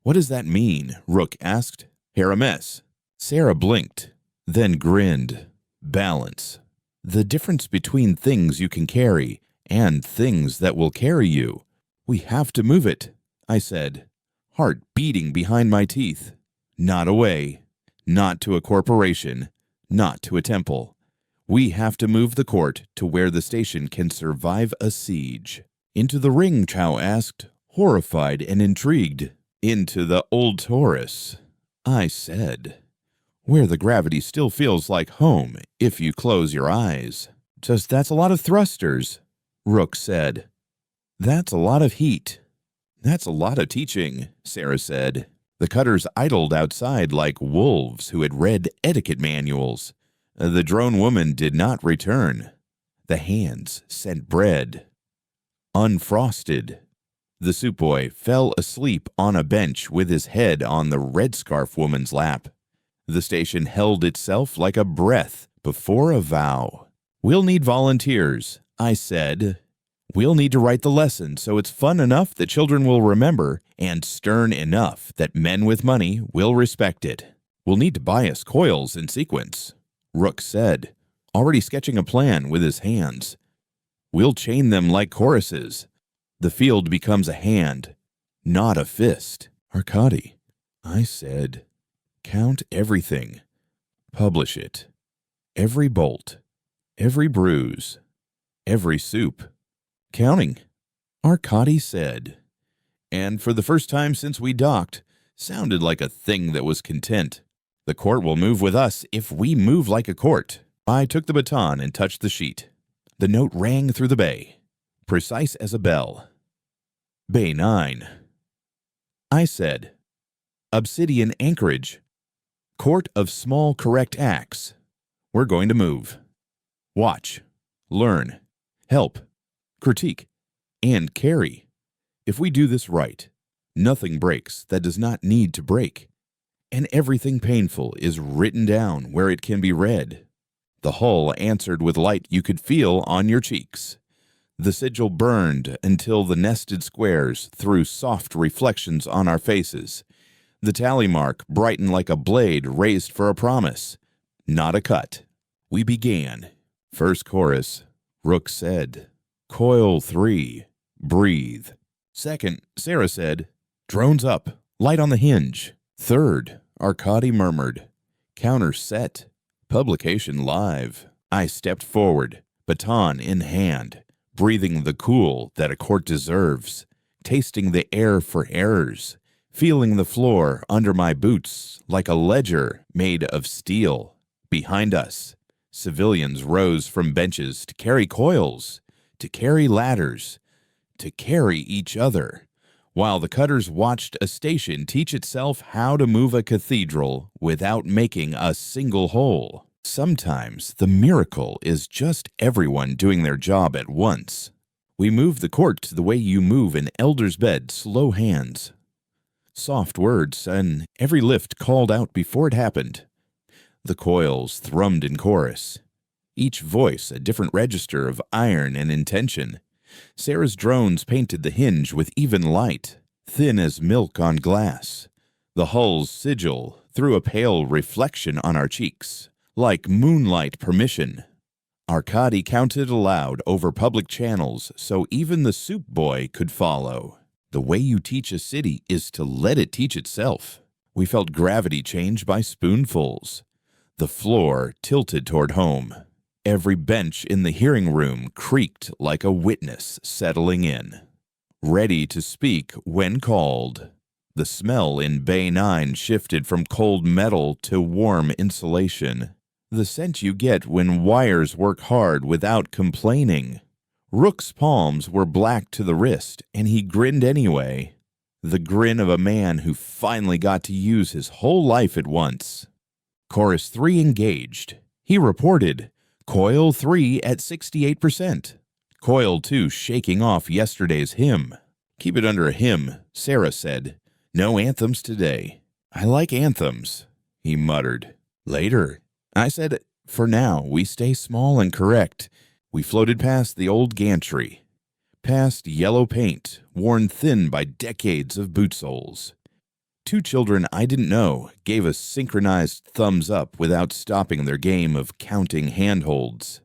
"What does that mean?" Rook asked. "Parames." Sarah blinked, then grinned. "Balance. The difference between things you can carry and things that will carry you. We have to move it," I said, heart beating behind my teeth. "Not away. Not to a corporation. Not to a temple. We have to move the court to where the station can survive a siege." "Into the ring?" Chow asked, horrified and intrigued. "Into the old Taurus," I said, "where the gravity still feels like home if you close your eyes." "Just that's a lot of thrusters," Rook said. "That's a lot of heat." "That's a lot of teaching," Sarah said. The cutters idled outside like wolves who had read etiquette manuals. The drone woman did not return. The hands sent bread. Unfrosted. The soup boy fell asleep on a bench with his head on the red scarf woman's lap. The station held itself like a breath before a vow. "We'll need volunteers," I said. "We'll need to write the lesson so it's fun enough that children will remember and stern enough that men with money will respect it. We'll need to buy us coils in sequence," Rook said, already sketching a plan with his hands. "We'll chain them like choruses. The field becomes a hand, not a fist." "Arkady," I said, "count everything. Publish it. Every bolt, every bruise, every soup." "Counting," Arkady said, and for the first time since we docked, sounded like a thing that was content. "The court will move with us if we move like a court." I took the baton and touched the sheet. The note rang through the bay, precise as a bell. "Bay 9. I said, "Obsidian Anchorage. Court of Small Correct Acts. We're going to move. Watch, learn, help, critique, and carry. If we do this right, nothing breaks that does not need to break, and everything painful is written down where it can be read." The hull answered with light you could feel on your cheeks. The sigil burned until the nested squares threw soft reflections on our faces. The tally mark brightened like a blade raised for a promise. Not a cut. We began. First chorus, Rook said, "Coil 3, breathe." Second, Sarah said, "Drones up, light on the hinge." Third, Arkady murmured, "Counter set, publication live." I stepped forward, baton in hand, breathing the cool that a court deserves, tasting the air for errors, feeling the floor under my boots like a ledger made of steel. Behind us, civilians rose from benches to carry coils, to carry ladders, to carry each other, while the cutters watched a station teach itself how to move a cathedral without making a single hole. Sometimes the miracle is just everyone doing their job at once. We moved the court the way you move an elder's bed, slow hands. Soft words, and every lift called out before it happened. The coils thrummed in chorus, each voice a different register of iron and intention. Sarah's drones painted the hinge with even light, thin as milk on glass. The hull's sigil threw a pale reflection on our cheeks, like moonlight permission. Arkady counted aloud over public channels so even the soup boy could follow. The way you teach a city is to let it teach itself. We felt gravity change by spoonfuls. The floor tilted toward home. Every bench in the hearing room creaked like a witness settling in, ready to speak when called. The smell in Bay 9 shifted from cold metal to warm insulation. The scent you get when wires work hard without complaining. Rook's palms were black to the wrist, and he grinned anyway. The grin of a man who finally got to use his whole life at once. Chorus 3 engaged. He reported, "Coil 3 at 68%. Coil 2 shaking off yesterday's hymn." "Keep it under a hymn," Sarah said. "No anthems today." "I like anthems," he muttered. "Later." I said, "For now, we stay small and correct." We floated past the old gantry, past yellow paint, worn thin by decades of boot soles. Two children I didn't know gave a synchronized thumbs up without stopping their game of counting handholds.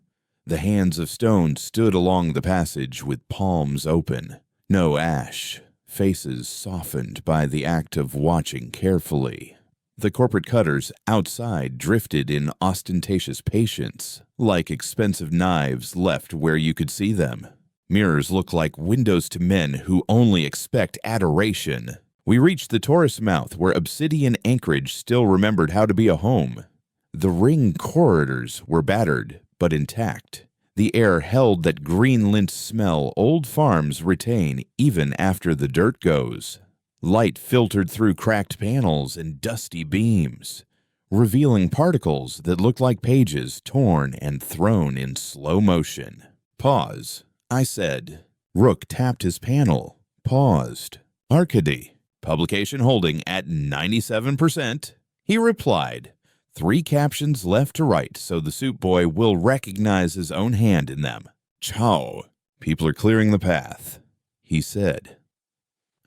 The hands of stone stood along the passage with palms open. No ash, faces softened by the act of watching carefully. The corporate cutters outside drifted in ostentatious patience, like expensive knives left where you could see them. Mirrors look like windows to men who only expect adoration. We reached the Taurus mouth where obsidian anchorage still remembered how to be a home. The ring corridors were battered, but intact. The air held that green lint smell old farms retain even after the dirt goes. Light filtered through cracked panels and dusty beams, revealing particles that looked like pages torn and thrown in slow motion. "Pause," I said. Rook tapped his panel, paused. "Arkady, publication holding at 97%. He replied, 3 captions left to right so the soup boy will recognize his own hand in them. "Ciao. People are clearing the path," he said.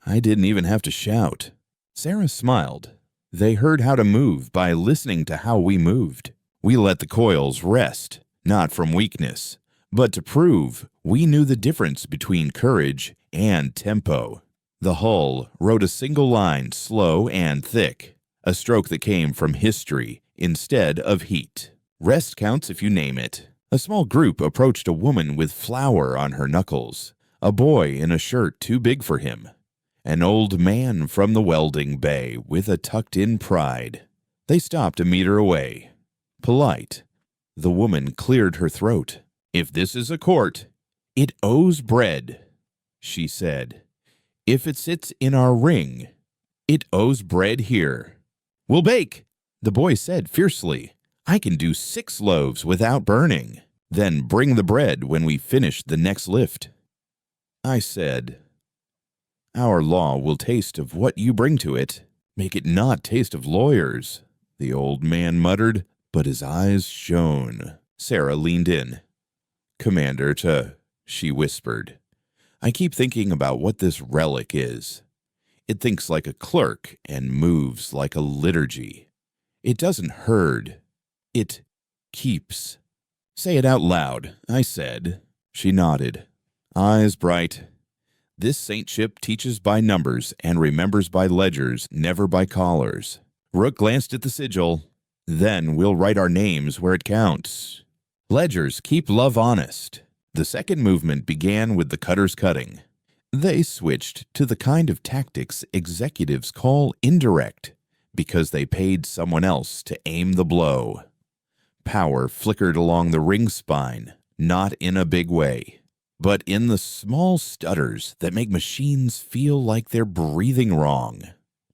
I didn't even have to shout. Sarah smiled. They heard how to move by listening to how we moved. We let the coils rest, not from weakness, but to prove we knew the difference between courage and tempo. The hull wrote a single line, slow and thick, a stroke that came from history instead of heat. Rest counts if you name it. A small group approached a woman with flour on her knuckles, a boy in a shirt too big for him, an old man from the welding bay with a tucked-in pride. They stopped a meter away. Polite. The woman cleared her throat. "If this is a court, it owes bread," she said. "If it sits in our ring, it owes bread here." "We'll bake," the boy said fiercely. "I can do 6 loaves without burning. Then bring the bread when we finish the next lift." I said, "Our law will taste of what you bring to it. Make it not taste of lawyers," the old man muttered, but his eyes shone. Sarah leaned in. "Commander, she whispered. "I keep thinking about what this relic is. It thinks like a clerk and moves like a liturgy. It doesn't herd. It keeps. Say it out loud, I said. She nodded, eyes bright. This saintship teaches by numbers and remembers by ledgers, never by collars. Rook glanced at the sigil. Then we'll write our names where it counts. Ledgers keep love honest. The second movement began with the cutters cutting. They switched to the kind of tactics executives call indirect because they paid someone else to aim the blow. Power flickered along the ring spine, not in a big way, but in the small stutters that make machines feel like they're breathing wrong.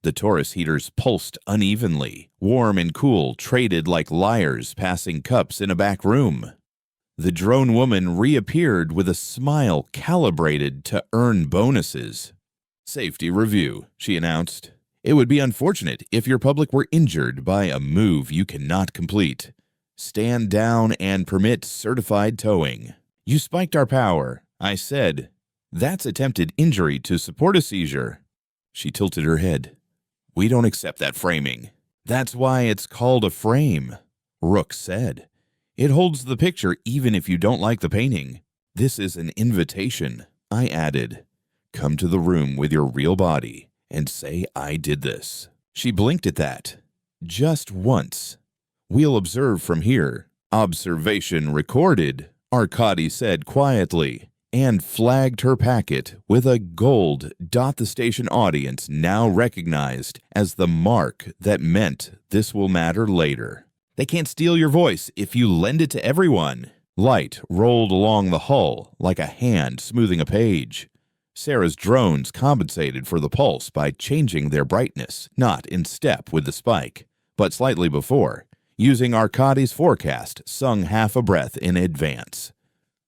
The Taurus heaters pulsed unevenly, warm and cool traded like liars passing cups in a back room. The drone woman reappeared with a smile calibrated to earn bonuses. Safety review, she announced. It would be unfortunate if your public were injured by a move you cannot complete. Stand down and permit certified towing. You spiked our power, I said. That's attempted injury to support a seizure. She tilted her head. We don't accept that framing. That's why it's called a frame, Rook said. It holds the picture even if you don't like the painting. This is an invitation, I added. Come to the room with your real body and say I did this. She blinked at that. Just once. We'll observe from here. Observation recorded, Arkady said quietly, and flagged her packet with a gold dot the station audience now recognized as the mark that meant this will matter later. They can't steal your voice if you lend it to everyone. Light rolled along the hull like a hand smoothing a page. Sarah's drones compensated for the pulse by changing their brightness, not in step with the spike, but slightly before, using Arkady's forecast sung half a breath in advance.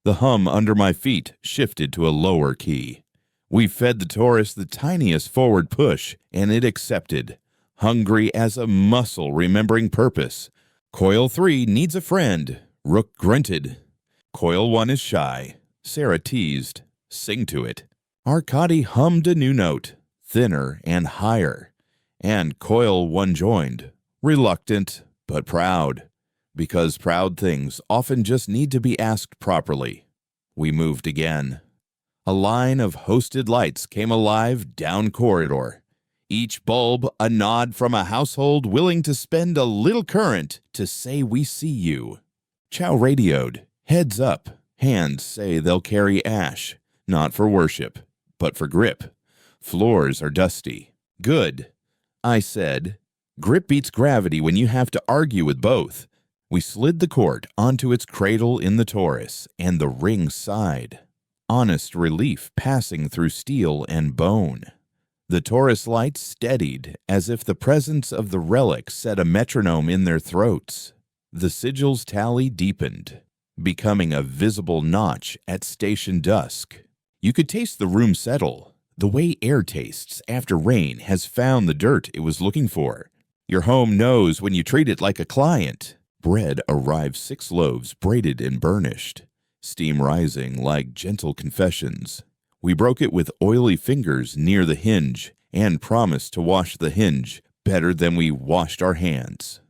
The hum under my feet shifted to a lower key. We fed the Taurus the tiniest forward push, and it accepted, hungry as a muscle remembering purpose. Coil 3 needs a friend, Rook grunted. Coil 1 is shy, Sarah teased. Sing to it. Arkady hummed a new note, thinner and higher, and Coil 1 joined, reluctant but proud, because proud things often just need to be asked properly. We moved again. A line of hosted lights came alive down corridor. Each bulb a nod from a household willing to spend a little current to say we see you. Chow radioed, heads up, hands say they'll carry ash, not for worship, but for grip. Floors are dusty. Good, I said. Grip beats gravity when you have to argue with both. We slid the court onto its cradle in the Taurus, and the ring sighed. Honest relief passing through steel and bone. The Taurus lights steadied as if the presence of the relic set a metronome in their throats. The sigil's tally deepened, becoming a visible notch at station dusk. You could taste the room settle, the way air tastes after rain has found the dirt it was looking for. Your home knows when you treat it like a client. Bread arrived 6 loaves braided and burnished, steam rising like gentle confessions. We broke it with oily fingers near the hinge and promised to wash the hinge better than we washed our hands.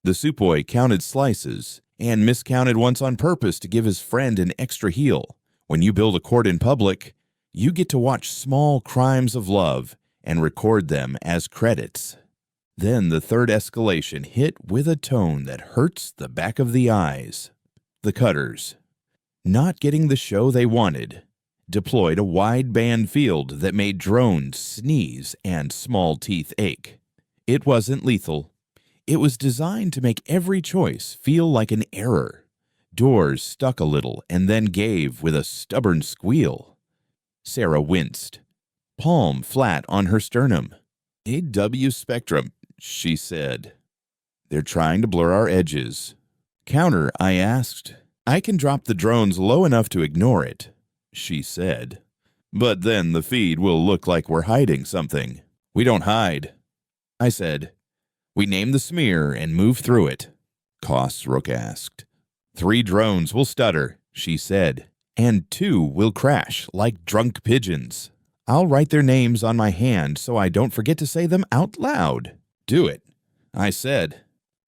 The Supoi counted slices and miscounted once on purpose to give his friend an extra heel. When you build a court in public, you get to watch small crimes of love and record them as credits. Then the third escalation hit with a tone that hurts the back of the eyes. The cutters, not getting the show they wanted, deployed a wideband field that made drones sneeze and small teeth ache. It wasn't lethal. It was designed to make every choice feel like an error. Doors stuck a little and then gave with a stubborn squeal. Sarah winced, palm flat on her sternum. AW Spectrum, she said. They're trying to blur our edges. Counter, I asked. I can drop the drones low enough to ignore it, she said. But then the feed will look like we're hiding something. We don't hide, I said. We name the smear and move through it. Costs, Rook asked. 3 drones will stutter, she said, and 2 will crash like drunk pigeons. I'll write their names on my hand so I don't forget to say them out loud. Do it, I said.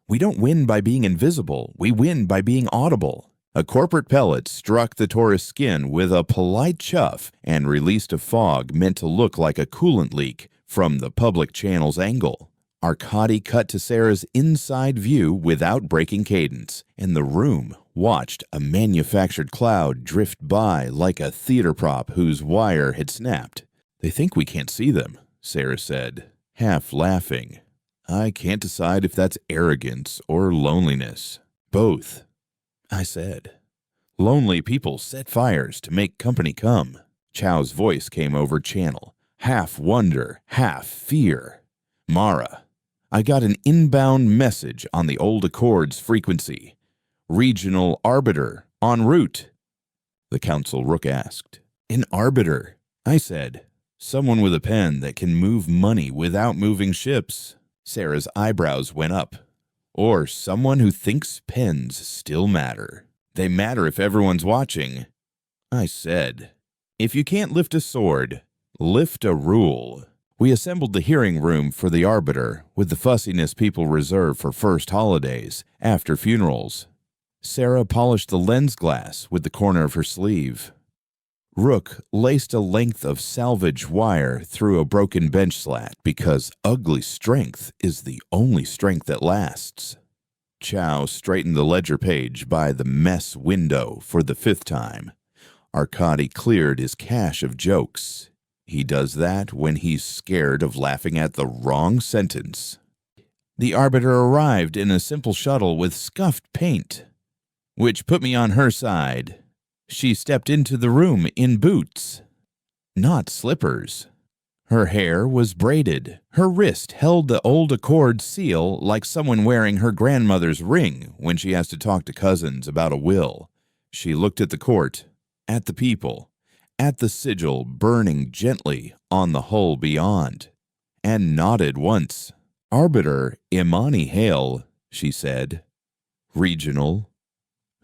We don't win by being invisible. We win by being audible. A corporate pellet struck the tourist's skin with a polite chuff and released a fog meant to look like a coolant leak from the public channel's angle. Arcadi cut to Sarah's inside view without breaking cadence, and the room watched a manufactured cloud drift by like a theater prop whose wire had snapped. They think we can't see them, Sarah said, half laughing. I can't decide if that's arrogance or loneliness. Both, I said. Lonely people set fires to make company come. Chow's voice came over channel, half wonder, half fear. Mara, I got an inbound message on the old Accord's frequency. Regional arbiter, en route. The Council Rook asked. An arbiter, I said. Someone with a pen that can move money without moving ships. Sarah's eyebrows went up. Or someone who thinks pens still matter. They matter if everyone's watching. I said, if you can't lift a sword, lift a rule. We assembled the hearing room for the arbiter with the fussiness people reserve for first holidays after funerals. Sarah polished the lens glass with the corner of her sleeve. Rook laced a length of salvage wire through a broken bench slat because ugly strength is the only strength that lasts. Chow straightened the ledger page by the mess window for the 5th time. Arcadi cleared his cache of jokes. He does that when he's scared of laughing at the wrong sentence. The arbiter arrived in a simple shuttle with scuffed paint, which put me on her side. She stepped into the room in boots, not slippers. Her hair was braided. Her wrist held the old Accord seal like someone wearing her grandmother's ring when she has to talk to cousins about a will. She looked at the court, at the people, at the sigil burning gently on the hull beyond, and nodded once. Arbiter Imani Hale, she said. Regional.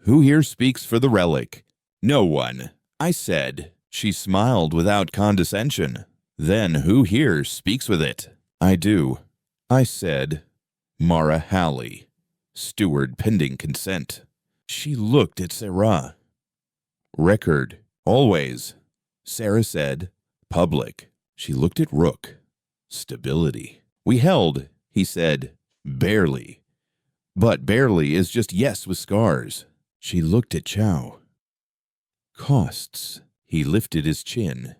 Who here speaks for the relic? No one, I said. She smiled without condescension. Then who here speaks with it? I do, I said. Mara Halley, steward pending consent. She looked at Sarah. Record, always. Sarah said, public. She looked at Rook. Stability. We held, he said, barely. But barely is just yes with scars. She looked at Chow. Costs. He lifted his chin.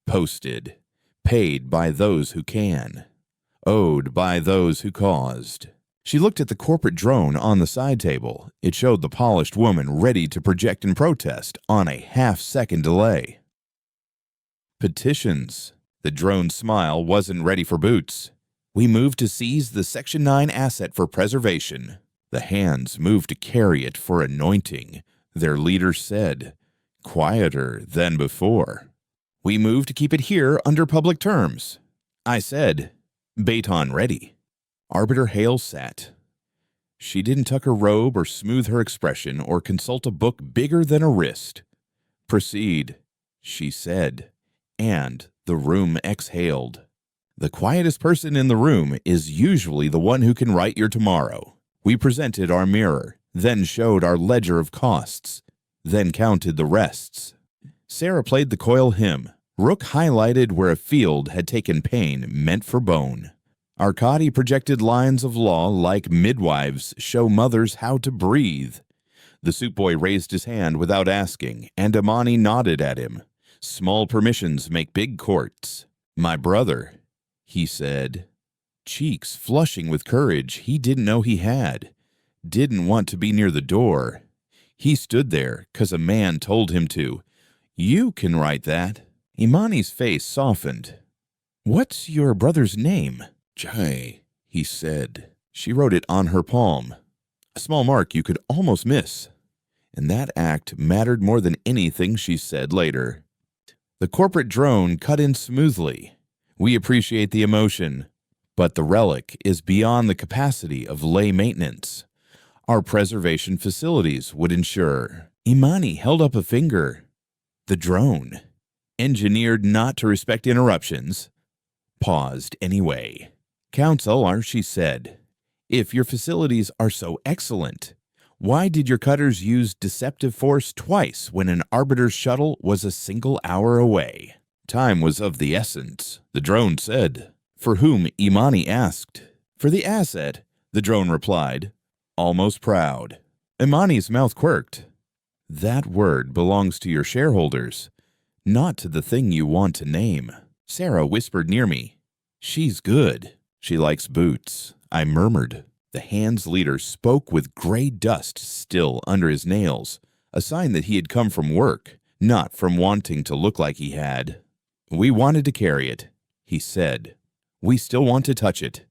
Posted. Paid by those who can. Owed by those who caused. She looked at the corporate drone on the side table. It showed the polished woman ready to project in protest on a half-second delay. Petitions. The drone's smile wasn't ready for boots. We moved to seize the Section 9 asset for preservation. The hands moved to carry it for anointing. Their leader said, quieter than before. We moved to keep it here under public terms. I said, baton ready. Arbiter Hale sat. She didn't tuck her robe or smooth her expression or consult a book bigger than a wrist. Proceed, she said, and the room exhaled. The quietest person in the room is usually the one who can write your tomorrow. We presented our mirror, then showed our ledger of costs, then counted the rests. Sarah played the coil hymn. Rook highlighted where a field had taken pain meant for bone. Arcadi projected lines of law like midwives show mothers how to breathe. The soup boy raised his hand without asking, and Imani nodded at him. Small permissions make big courts. My brother, he said, cheeks flushing with courage he didn't know he had, didn't want to be near the door. He stood there 'cause a man told him to. You can write that. Imani's face softened. What's your brother's name? Jai, he said. She wrote it on her palm. A small mark you could almost miss. And that act mattered more than anything she said later. The corporate drone cut in smoothly. We appreciate the emotion, but the relic is beyond the capacity of lay maintenance. Our preservation facilities would ensure. Imani held up a finger. The drone. engineered not to respect interruptions, paused anyway. Counsel, Archie said, if your facilities are so excellent, why did your cutters use deceptive force twice when an Arbiter's shuttle was a single hour away? Time was of the essence, the drone said. For whom, Imani asked. For the asset, the drone replied, almost proud. Imani's mouth quirked. That word belongs to your shareholders, not to the thing you want to name. Sarah whispered near me. She's good. She likes boots, I murmured. The hand's leader spoke with gray dust still under his nails, a sign that he had come from work, not from wanting to look like he had. We wanted to carry it, he said. We still want to touch it.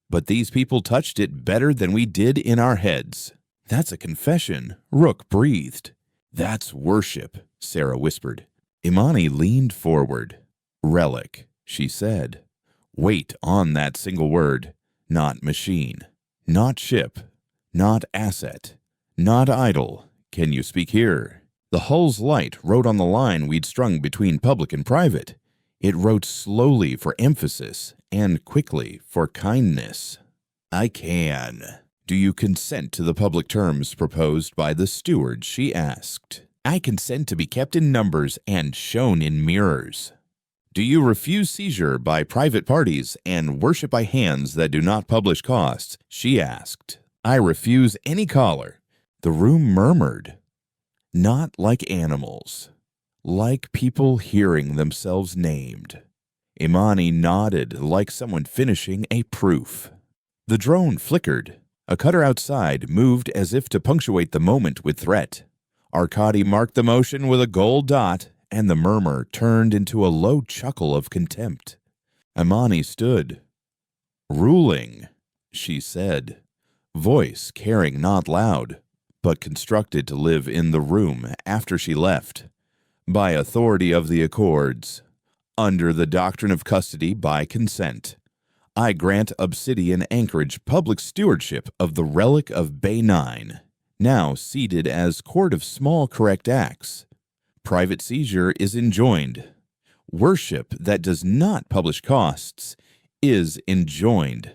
But these people touched it better than we did in our heads. That's a confession, Rook breathed. That's worship, Sarah whispered. Imani leaned forward. Relic, she said. Wait on that single word. Not machine. Not ship. Not asset. Not idle. Can you speak here? The hull's light wrote on the line we'd strung between public and private. It wrote slowly for emphasis and quickly for kindness. I can. Do you consent to the public terms proposed by the steward, she asked. I consent to be kept in numbers and shown in mirrors. Do you refuse seizure by private parties and worship by hands that do not publish costs, she asked. I refuse any collar. The room murmured. Not like animals. Like people hearing themselves named. Imani nodded like someone finishing a proof. The drone flickered. A cutter outside moved as if to punctuate the moment with threat. Arkady marked the motion with a gold dot, and the murmur turned into a low chuckle of contempt. Imani stood. Ruling, she said, voice carrying not loud, but constructed to live in the room after she left. By authority of the Accords, under the doctrine of custody by consent, I grant Obsidian Anchorage public stewardship of the relic of Bay 9, now seated as Court of Small Correct Acts. Private seizure is enjoined. Worship that does not publish costs is enjoined.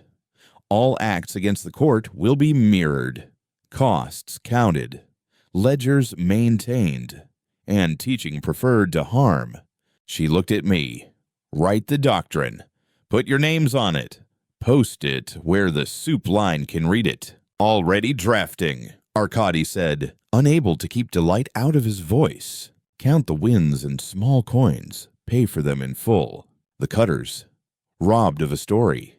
All acts against the court will be mirrored, costs counted, ledgers maintained, and teaching preferred to harm. She looked at me. Write the doctrine. Put your names on it. Post it where the soup line can read it. Already drafting, Arkady said, unable to keep delight out of his voice. Count the wins in small coins. Pay for them in full. The cutters, robbed of a story,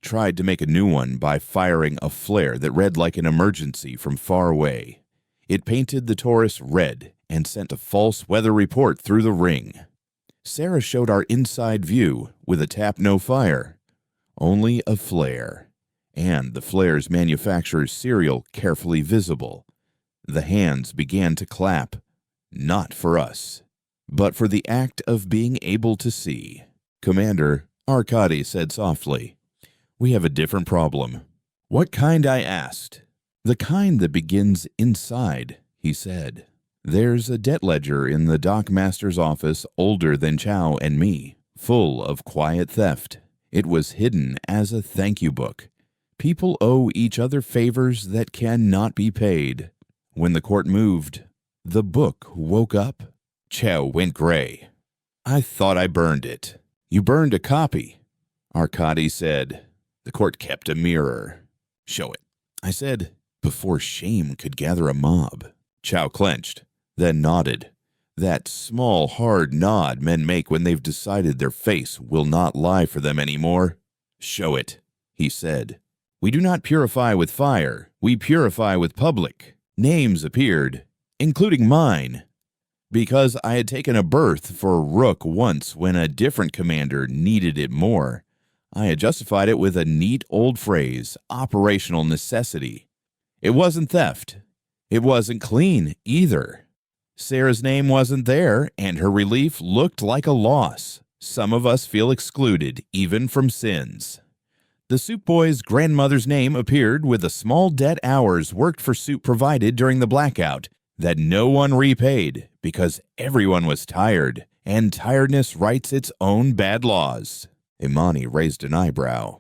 tried to make a new one by firing a flare that read like an emergency from far away. It painted the Taurus red and sent a false weather report through the ring. Sarah showed our inside view with a tap no fire, only a flare, and the flare's manufacturer's serial carefully visible. The hands began to clap, not for us, but for the act of being able to see. Commander, Arkady said softly, we have a different problem. What kind? I asked. The kind that begins inside, he said. There's a debt ledger in the dock master's office older than Chow and me, full of quiet theft. It was hidden as a thank you book. People owe each other favors that cannot be paid. When the court moved, the book woke up. Chow went gray. I thought I burned it. You burned a copy, Arkady said. The court kept a mirror. Show it, I said, before shame could gather a mob. Chow clenched, then nodded. That small, hard nod men make when they've decided their face will not lie for them anymore. Show it, he said. We do not purify with fire. We purify with public. Names appeared, including mine. Because I had taken a berth for Rook once when a different commander needed it more, I had justified it with a neat old phrase, operational necessity. It wasn't theft. It wasn't clean either. Sarah's name wasn't there, and her relief looked like a loss. Some of us feel excluded, even from sins. The soup boy's grandmother's name appeared with the small debt hours worked for soup provided during the blackout that no one repaid because everyone was tired and tiredness writes its own bad laws. Imani raised an eyebrow.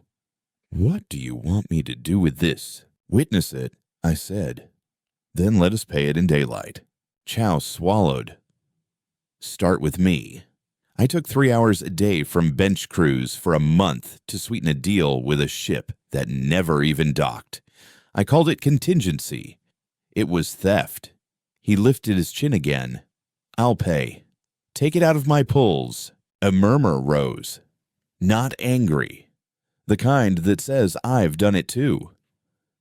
What do you want me to do with this? Witness it, I said. Then let us pay it in daylight. Chow swallowed. Start with me. I took 3 hours a day from bench crews for a month to sweeten a deal with a ship that never even docked. I called it contingency. It was theft. He lifted his chin again. I'll pay. Take it out of my pulls. A murmur rose. Not angry. The kind that says I've done it too.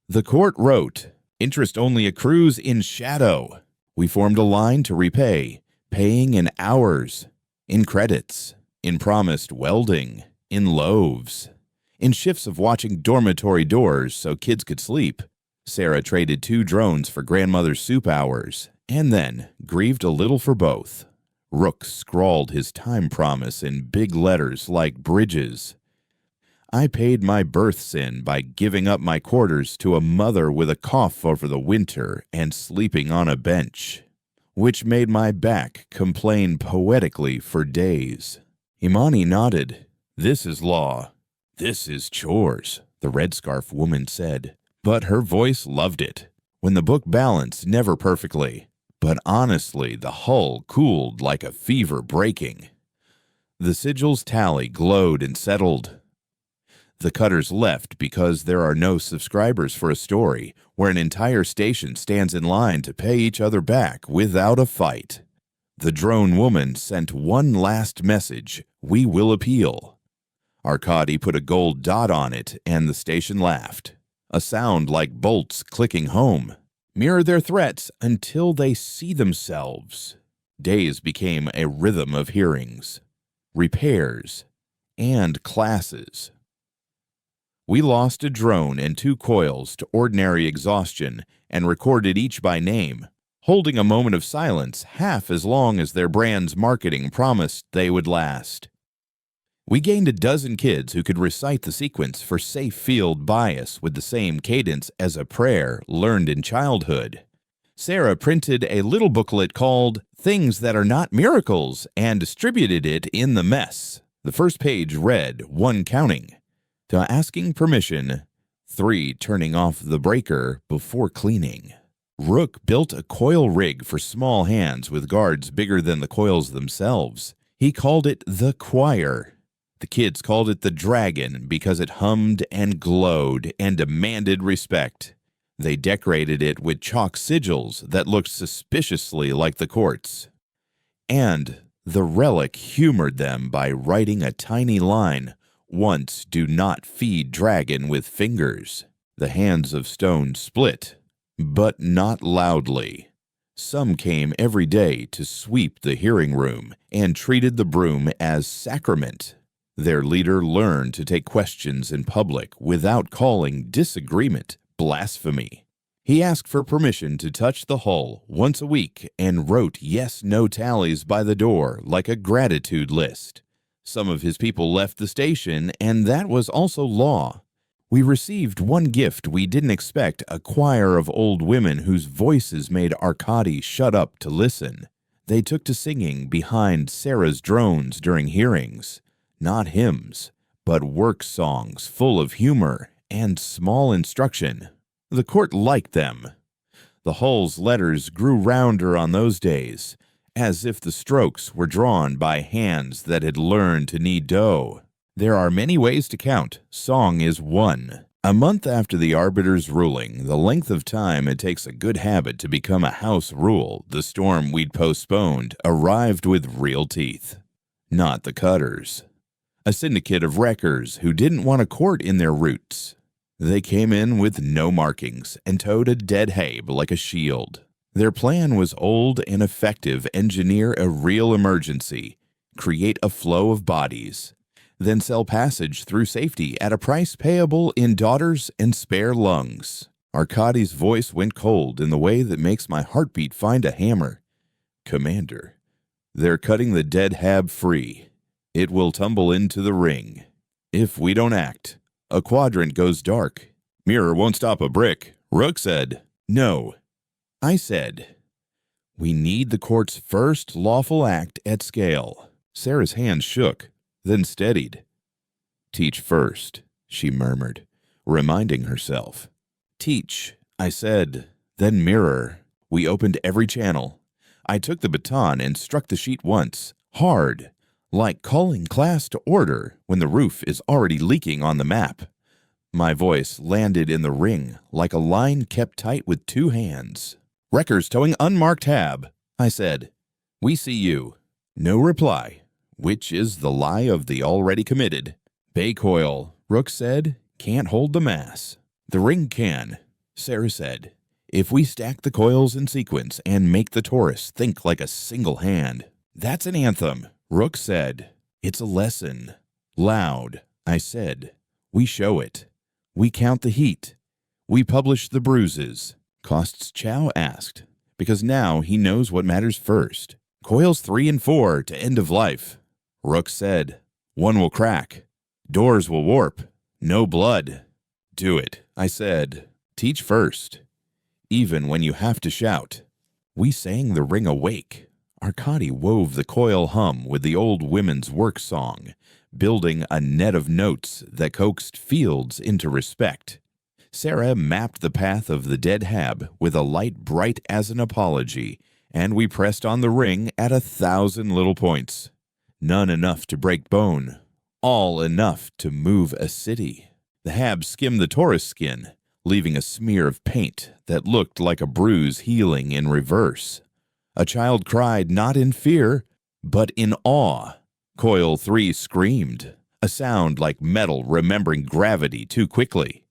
The court wrote, interest only accrues in shadow. We formed a line to repay, paying in hours, in credits, in promised welding, in loaves, in shifts of watching dormitory doors so kids could sleep. Sarah traded 2 drones for grandmother's soup hours, and then grieved a little for both. Rook scrawled his time promise in big letters like bridges. I paid my birth sin by giving up my quarters to a mother with a cough over the winter and sleeping on a bench, which made my back complain poetically for days. Imani nodded. This is law. This is chores, the red scarf woman said, but her voice loved it. When the book balanced never perfectly, but honestly the hull cooled like a fever breaking. The sigil's tally glowed and settled. The cutters left because there are no subscribers for a story where an entire station stands in line to pay each other back without a fight. The drone woman sent one last message, we will appeal. Arkady put a gold dot on it and the station laughed. A sound like bolts clicking home. Mirror their threats until they see themselves. Days became a rhythm of hearings, repairs, and classes. We lost a drone and 2 coils to ordinary exhaustion and recorded each by name, holding a moment of silence half as long as their brand's marketing promised they would last. We gained a dozen kids who could recite the sequence for safe field bias with the same cadence as a prayer learned in childhood. Sarah printed a little booklet called Things That Are Not Miracles and distributed it in the mess. The first page read 1 counting. To asking permission, 3 turning off the breaker before cleaning. Rook built a coil rig for small hands with guards bigger than the coils themselves. He called it the choir. The kids called it the dragon because it hummed and glowed and demanded respect. They decorated it with chalk sigils that looked suspiciously like the court's. And the relic humored them by writing a tiny line, once do not feed dragon with fingers. The hands of stone split, but not loudly. Some came every day to sweep the hearing room and treated the broom as sacrament. Their leader learned to take questions in public without calling disagreement blasphemy. He asked for permission to touch the hull once a week and wrote yes-no tallies by the door like a gratitude list. Some of his people left the station, and that was also law. We received one gift we didn't expect, a choir of old women whose voices made Arkady shut up to listen. They took to singing behind Sarah's drones during hearings. Not hymns, but work songs full of humor and small instruction. The court liked them. The hull's letters grew rounder on those days, as if the strokes were drawn by hands that had learned to knead dough. There are many ways to count. Song is one. A month after the arbiter's ruling, the length of time it takes a good habit to become a house rule, the storm we'd postponed arrived with real teeth. Not the cutters. A syndicate of wreckers who didn't want a court in their roots. They came in with no markings and towed a dead Habe like a shield. Their plan was old and effective: engineer a real emergency, create a flow of bodies, then sell passage through safety at a price payable in daughters and spare lungs. Arkady's voice went cold in the way that makes my heartbeat find a hammer. Commander, they're cutting the dead Hab free. It will tumble into the ring. If we don't act, a quadrant goes dark. Mirror won't stop a brick. Rook said, no. I said, we need the court's first lawful act at scale. Sarah's hand shook, then steadied. Teach first, she murmured, reminding herself. Teach, I said, then mirror. We opened every channel. I took the baton and struck the sheet once, hard, like calling class to order when the roof is already leaking on the map. My voice landed in the ring like a line kept tight with two hands. Wreckers towing unmarked hab, I said. We see you. No reply, which is the lie of the already committed. Bay coil, Rook said, can't hold the mass. The ring can, Sarah said. If we stack the coils in sequence and make the torus think like a single hand. That's an anthem, Rook said. It's a lesson. Loud, I said. We show it. We count the heat. We publish the bruises. Costs Chow asked, because now he knows what matters first. Coils 3 and 4 to end of life. Rook said, one will crack. Doors will warp. No blood. Do it, I said. Teach first. Even when you have to shout. We sang the ring awake. Arkady wove the coil hum with the old women's work song, building a net of notes that coaxed fields into respect. Sarah mapped the path of the dead hab with a light bright as an apology, and we pressed on the ring at 1,000 little points. None enough to break bone, all enough to move a city. The hab skimmed the torus skin, leaving a smear of paint that looked like a bruise healing in reverse. A child cried not in fear, but in awe. Coil 3 screamed, a sound like metal remembering gravity too quickly.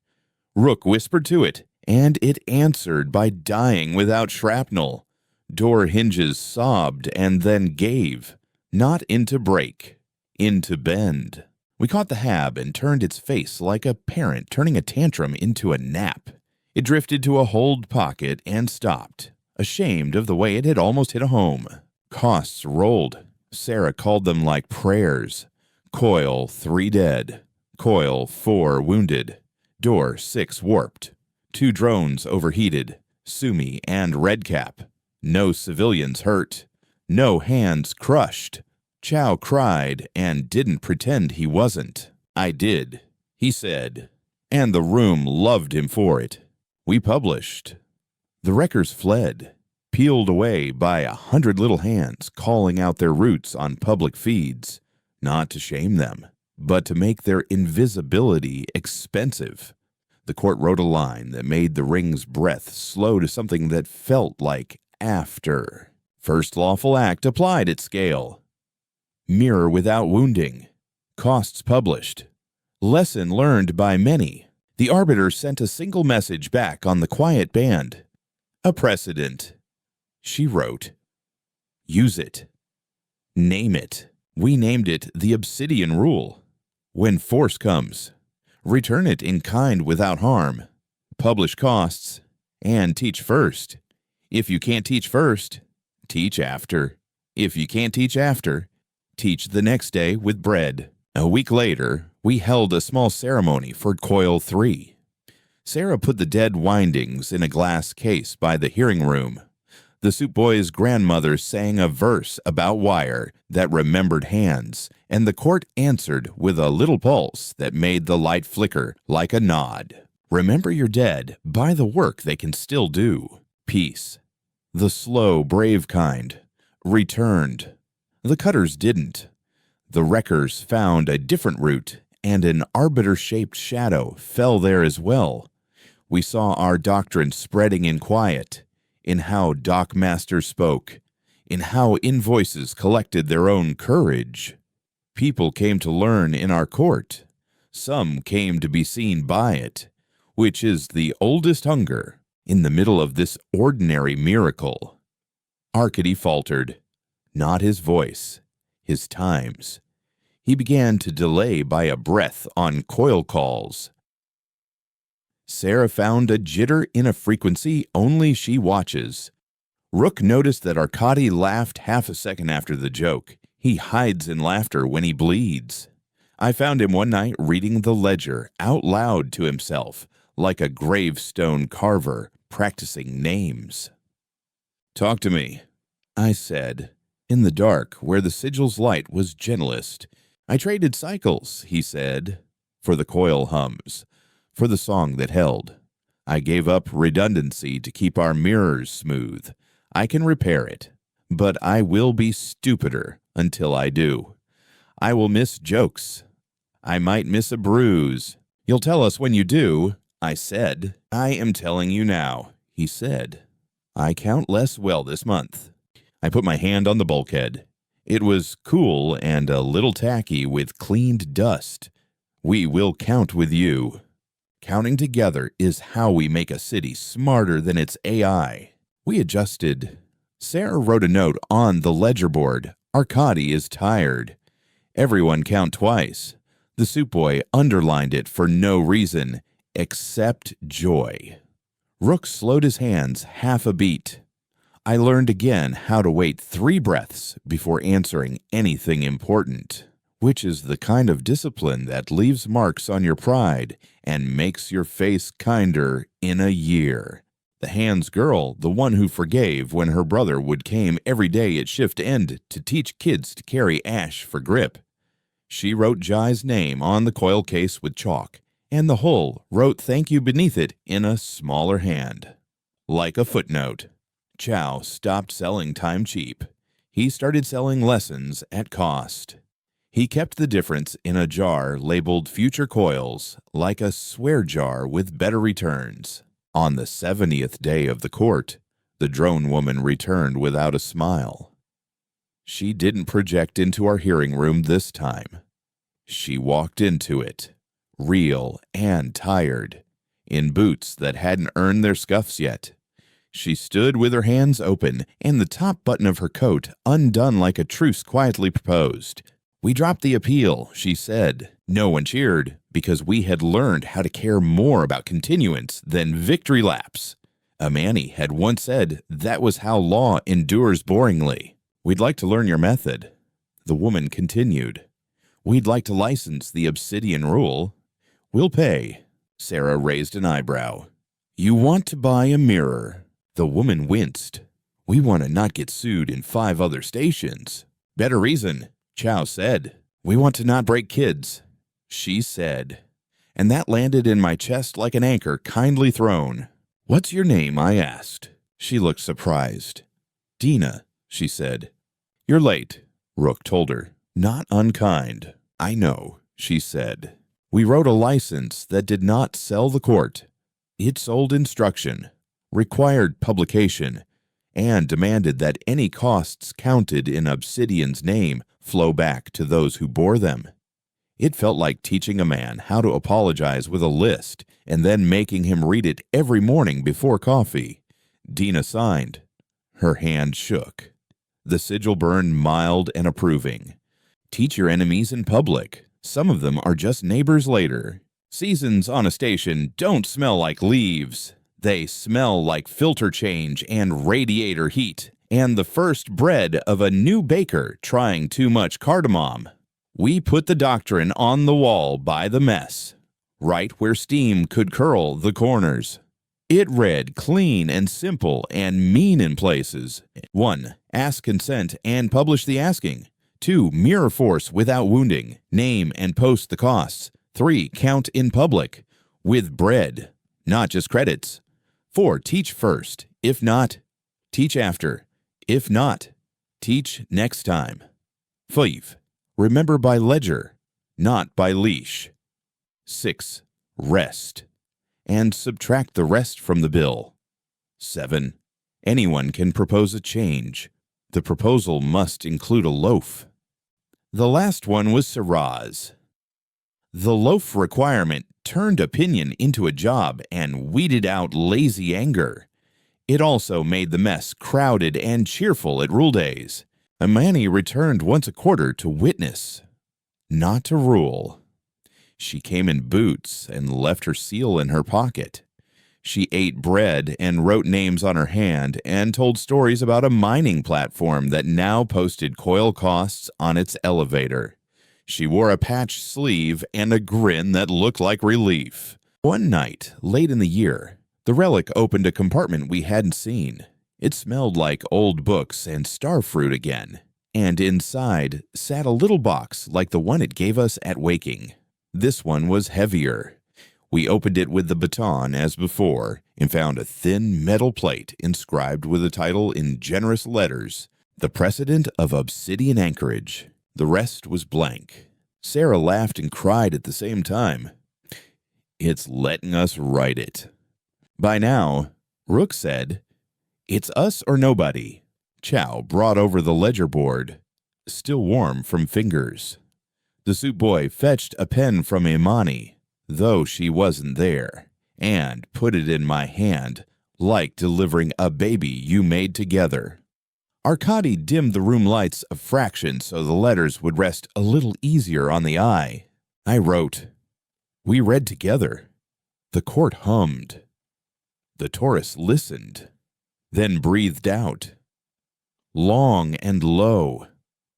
Rook whispered to it, and it answered by dying without shrapnel. Door hinges sobbed and then gave, not into break, into bend. We caught the hab and turned its face like a parent turning a tantrum into a nap. It drifted to a hold pocket and stopped, ashamed of the way it had almost hit a home. Costs rolled. Sarah called them like prayers. Coil 3 dead. Coil 4 wounded. Door 6 warped. 2 drones overheated. Sumi and Redcap. No civilians hurt. No hands crushed. Chow cried and didn't pretend he wasn't. I did, he said, and the room loved him for it. We published. The wreckers fled, peeled away by 100 little hands calling out their roots on public feeds, not to shame them, but to make their invisibility expensive. The court wrote a line that made the ring's breath slow to something that felt like after. First lawful act applied at scale. Mirror without wounding. Costs published. Lesson learned by many. The arbiter sent a single message back on the quiet band. A precedent. She wrote. Use it. Name it. We named it the Obsidian Rule. When force comes, return it in kind without harm. Publish costs. And teach first. If you can't teach first, teach after. If you can't teach after, teach the next day with bread. A week later, we held a small ceremony for Coil 3. Sarah put the dead windings in a glass case by the hearing room. The soup boy's grandmother sang a verse about wire that remembered hands, and the court answered with a little pulse that made the light flicker like a nod. Remember your dead by the work they can still do. Peace. The slow, brave kind returned. The cutters didn't. The wreckers found a different route, and an arbiter-shaped shadow fell there as well. We saw our doctrine spreading in quiet, in how dockmaster spoke, in how invoices collected their own courage. People came to learn in our court. Some came to be seen by it, which is the oldest hunger in the middle of this ordinary miracle. Arkady faltered. Not his voice, his times. He began to delay by a breath on coil calls. Sarah found a jitter in a frequency only she watches. Rook noticed that Arkady laughed half a second after the joke. He hides in laughter when he bleeds. I found him one night reading the ledger out loud to himself, like a gravestone carver practicing names. Talk to me, I said, In the dark, where the sigil's light was gentlest, I traded cycles, he said, for the coil hums, for the song that held. I gave up redundancy to keep our mirrors smooth. I can repair it, but I will be stupider until I do. I will miss jokes. I might miss a bruise. You'll tell us when you do, I said. I am telling you now, he said. I count less well this month. I put my hand on the bulkhead. It was cool and a little tacky with cleaned dust. We will count with you. Counting together is how we make a city smarter than its AI. We adjusted. Sarah wrote a note on the ledger board. Arkady is tired. Everyone count twice. The soup boy underlined it for no reason except joy. Rook slowed his hands half a beat. I learned again how to wait 3 breaths before answering anything important, which is the kind of discipline that leaves marks on your pride and makes your face kinder in a year. The hands girl, the one who forgave when her brother would came every day at shift end to teach kids to carry ash for grip. She wrote Jai's name on the coil case with chalk, and the whole wrote thank you beneath it in a smaller hand. Like a footnote. Chow stopped selling time cheap. He started selling lessons at cost. He kept the difference in a jar labeled Future Coils, like a swear jar with better returns. On the 70th day of the court, the drone woman returned without a smile. She didn't project into our hearing room this time. She walked into it, real and tired, in boots that hadn't earned their scuffs yet. She stood with her hands open and the top button of her coat undone like a truce quietly proposed. We dropped the appeal, she said. No one cheered because we had learned how to care more about continuance than victory laps. A Manny had once said that was how law endures boringly. We'd like to learn your method. The woman continued. We'd like to license the obsidian rule. We'll pay. Sarah raised an eyebrow. You want to buy a mirror. The woman winced. We want to not get sued in 5 other stations. Better reason, Chow said. We want to not break kids, she said. And that landed in my chest like an anchor kindly thrown. What's your name? I asked. She looked surprised. Dina, she said. You're late, Rook told her. Not unkind. I know, she said. We wrote a license that did not sell the court. It sold instruction, required publication, and demanded that any costs counted in Obsidian's name flow back to those who bore them. It felt like teaching a man how to apologize with a list and then making him read it every morning before coffee. Dina signed. Her hand shook. The sigil burned mild and approving. Teach your enemies in public. Some of them are just neighbors later. Seasons on a station don't smell like leaves. They smell like filter change and radiator heat, and the first bread of a new baker trying too much cardamom. We put the doctrine on the wall by the mess, right where steam could curl the corners. It read clean and simple and mean in places. 1. Ask consent and publish the asking. 2. Mirror force without wounding. Name and post the costs. 3. Count in public. With bread, not just credits. 4. Teach first. If not, teach after. If not, teach next time. 5. Remember by ledger, not by leash. 6. Rest. And subtract the rest from the bill. 7. Anyone can propose a change. The proposal must include a loaf. The last one was Siraj. The loaf requirement turned opinion into a job and weeded out lazy anger. It also made the mess crowded and cheerful at rule days. Amani returned once a quarter to witness, not to rule. She came in boots and left her seal in her pocket. She ate bread and wrote names on her hand and told stories about a mining platform that now posted coil costs on its elevator. She wore a patched sleeve and a grin that looked like relief. One night, late in the year, the relic opened a compartment we hadn't seen. It smelled like old books and starfruit again. and inside sat a little box like the one it gave us at waking. This one was heavier. We opened it with the baton as before and found a thin metal plate inscribed with a title in generous letters, "The Precedent of Obsidian Anchorage." The rest was blank. Sarah laughed and cried at the same time. "It's letting us write it." By now, Rook said, "It's us or nobody." Chow brought over the ledger board, still warm from fingers. The soup boy fetched a pen from Imani, though she wasn't there, and put it in my hand, like delivering a baby you made together. Arkady dimmed the room lights a fraction so the letters would rest a little easier on the eye. I wrote, "We read together." The court hummed. The Taurus listened, then breathed out, long and low,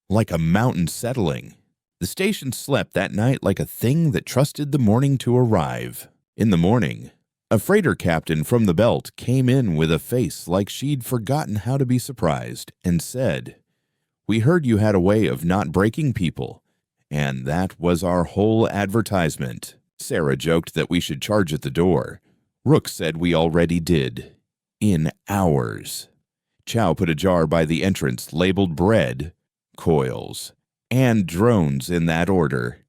like a mountain settling. The station slept that night like a thing that trusted the morning to arrive. In the morning, a freighter captain from the belt came in with a face like she'd forgotten how to be surprised and said, "We heard you had a way of not breaking people, and that was our whole advertisement." Sarah joked that we should charge at the door. Rook said we already did. In hours. Chow put a jar by the entrance labeled bread, coils, and drones in that order.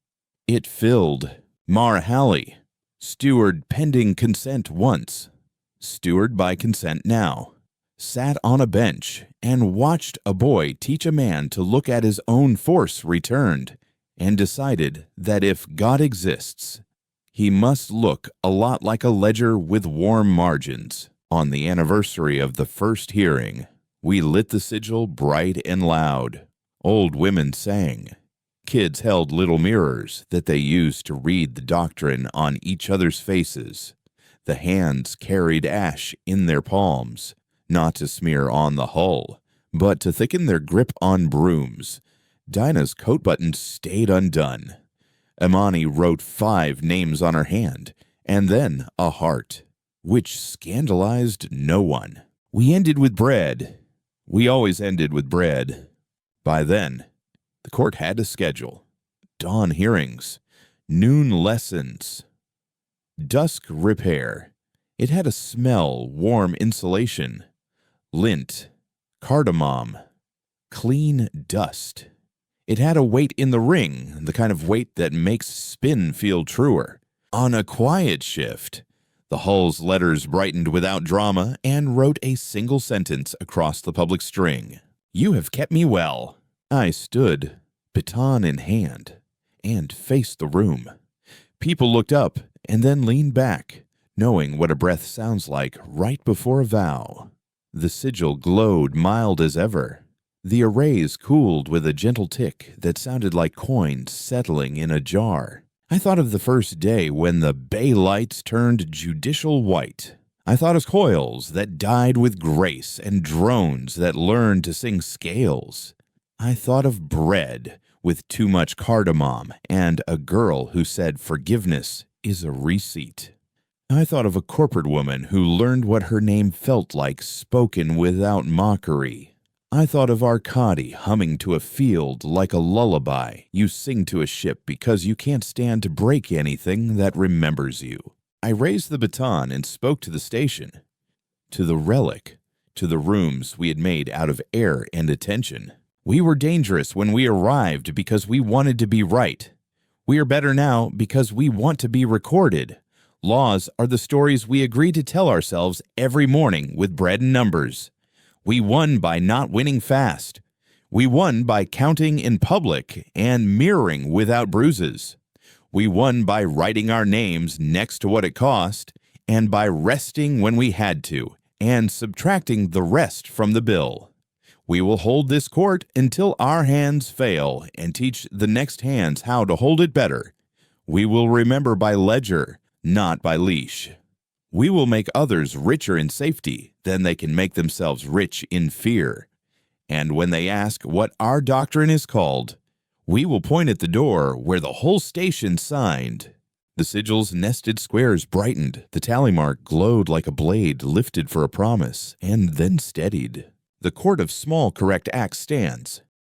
It filled. Mar Halley, steward pending consent once, steward by consent now, sat on a bench and watched a boy teach a man to look at his own force returned, and decided that if God exists, he must look a lot like a ledger with warm margins. On the anniversary of the first hearing, we lit the sigil bright and loud. Old women sang. Kids held little mirrors that they used to read the doctrine on each other's faces. The hands carried ash in their palms, not to smear on the hull, but to thicken their grip on brooms. Dinah's coat button stayed undone. Imani wrote 5 names on her hand, and then a heart, which scandalized no one. We ended with bread. We always ended with bread. By then, the court had a schedule. Dawn hearings, noon lessons, dusk repair. It had a smell, warm insulation, lint, cardamom, clean dust. It had a weight in the ring, the kind of weight that makes spin feel truer. On a quiet shift, the hull's letters brightened without drama and wrote a single sentence across the public string. "You have kept me well." I stood, baton in hand, and faced the room. People looked up and then leaned back, knowing what a breath sounds like right before a vow. The sigil glowed mild as ever. The arrays cooled with a gentle tick that sounded like coins settling in a jar. I thought of the first day when the bay lights turned judicial white. I thought of coils that died with grace and drones that learned to sing scales. I thought of bread with too much cardamom and a girl who said forgiveness is a receipt. I thought of a corporate woman who learned what her name felt like spoken without mockery. I thought of Arkady humming to a field like a lullaby you sing to a ship because you can't stand to break anything that remembers you. I raised the baton and spoke to the station, to the relic, to the rooms we had made out of air and attention. We were dangerous when we arrived because we wanted to be right. We are better now because we want to be recorded. Laws are the stories we agree to tell ourselves every morning with bread and numbers. We won by not winning fast. We won by counting in public and mirroring without bruises. We won by writing our names next to what it cost and by resting when we had to and subtracting the rest from the bill. We will hold this court until our hands fail and teach the next hands how to hold it better. We will remember by ledger, not by leash. We will make others richer in safety than they can make themselves rich in fear. And when they ask what our doctrine is called, we will point at the door where the whole station signed. The sigil's nested squares brightened. The tally mark glowed like a blade lifted for a promise and then steadied. The court of small correct acts stands.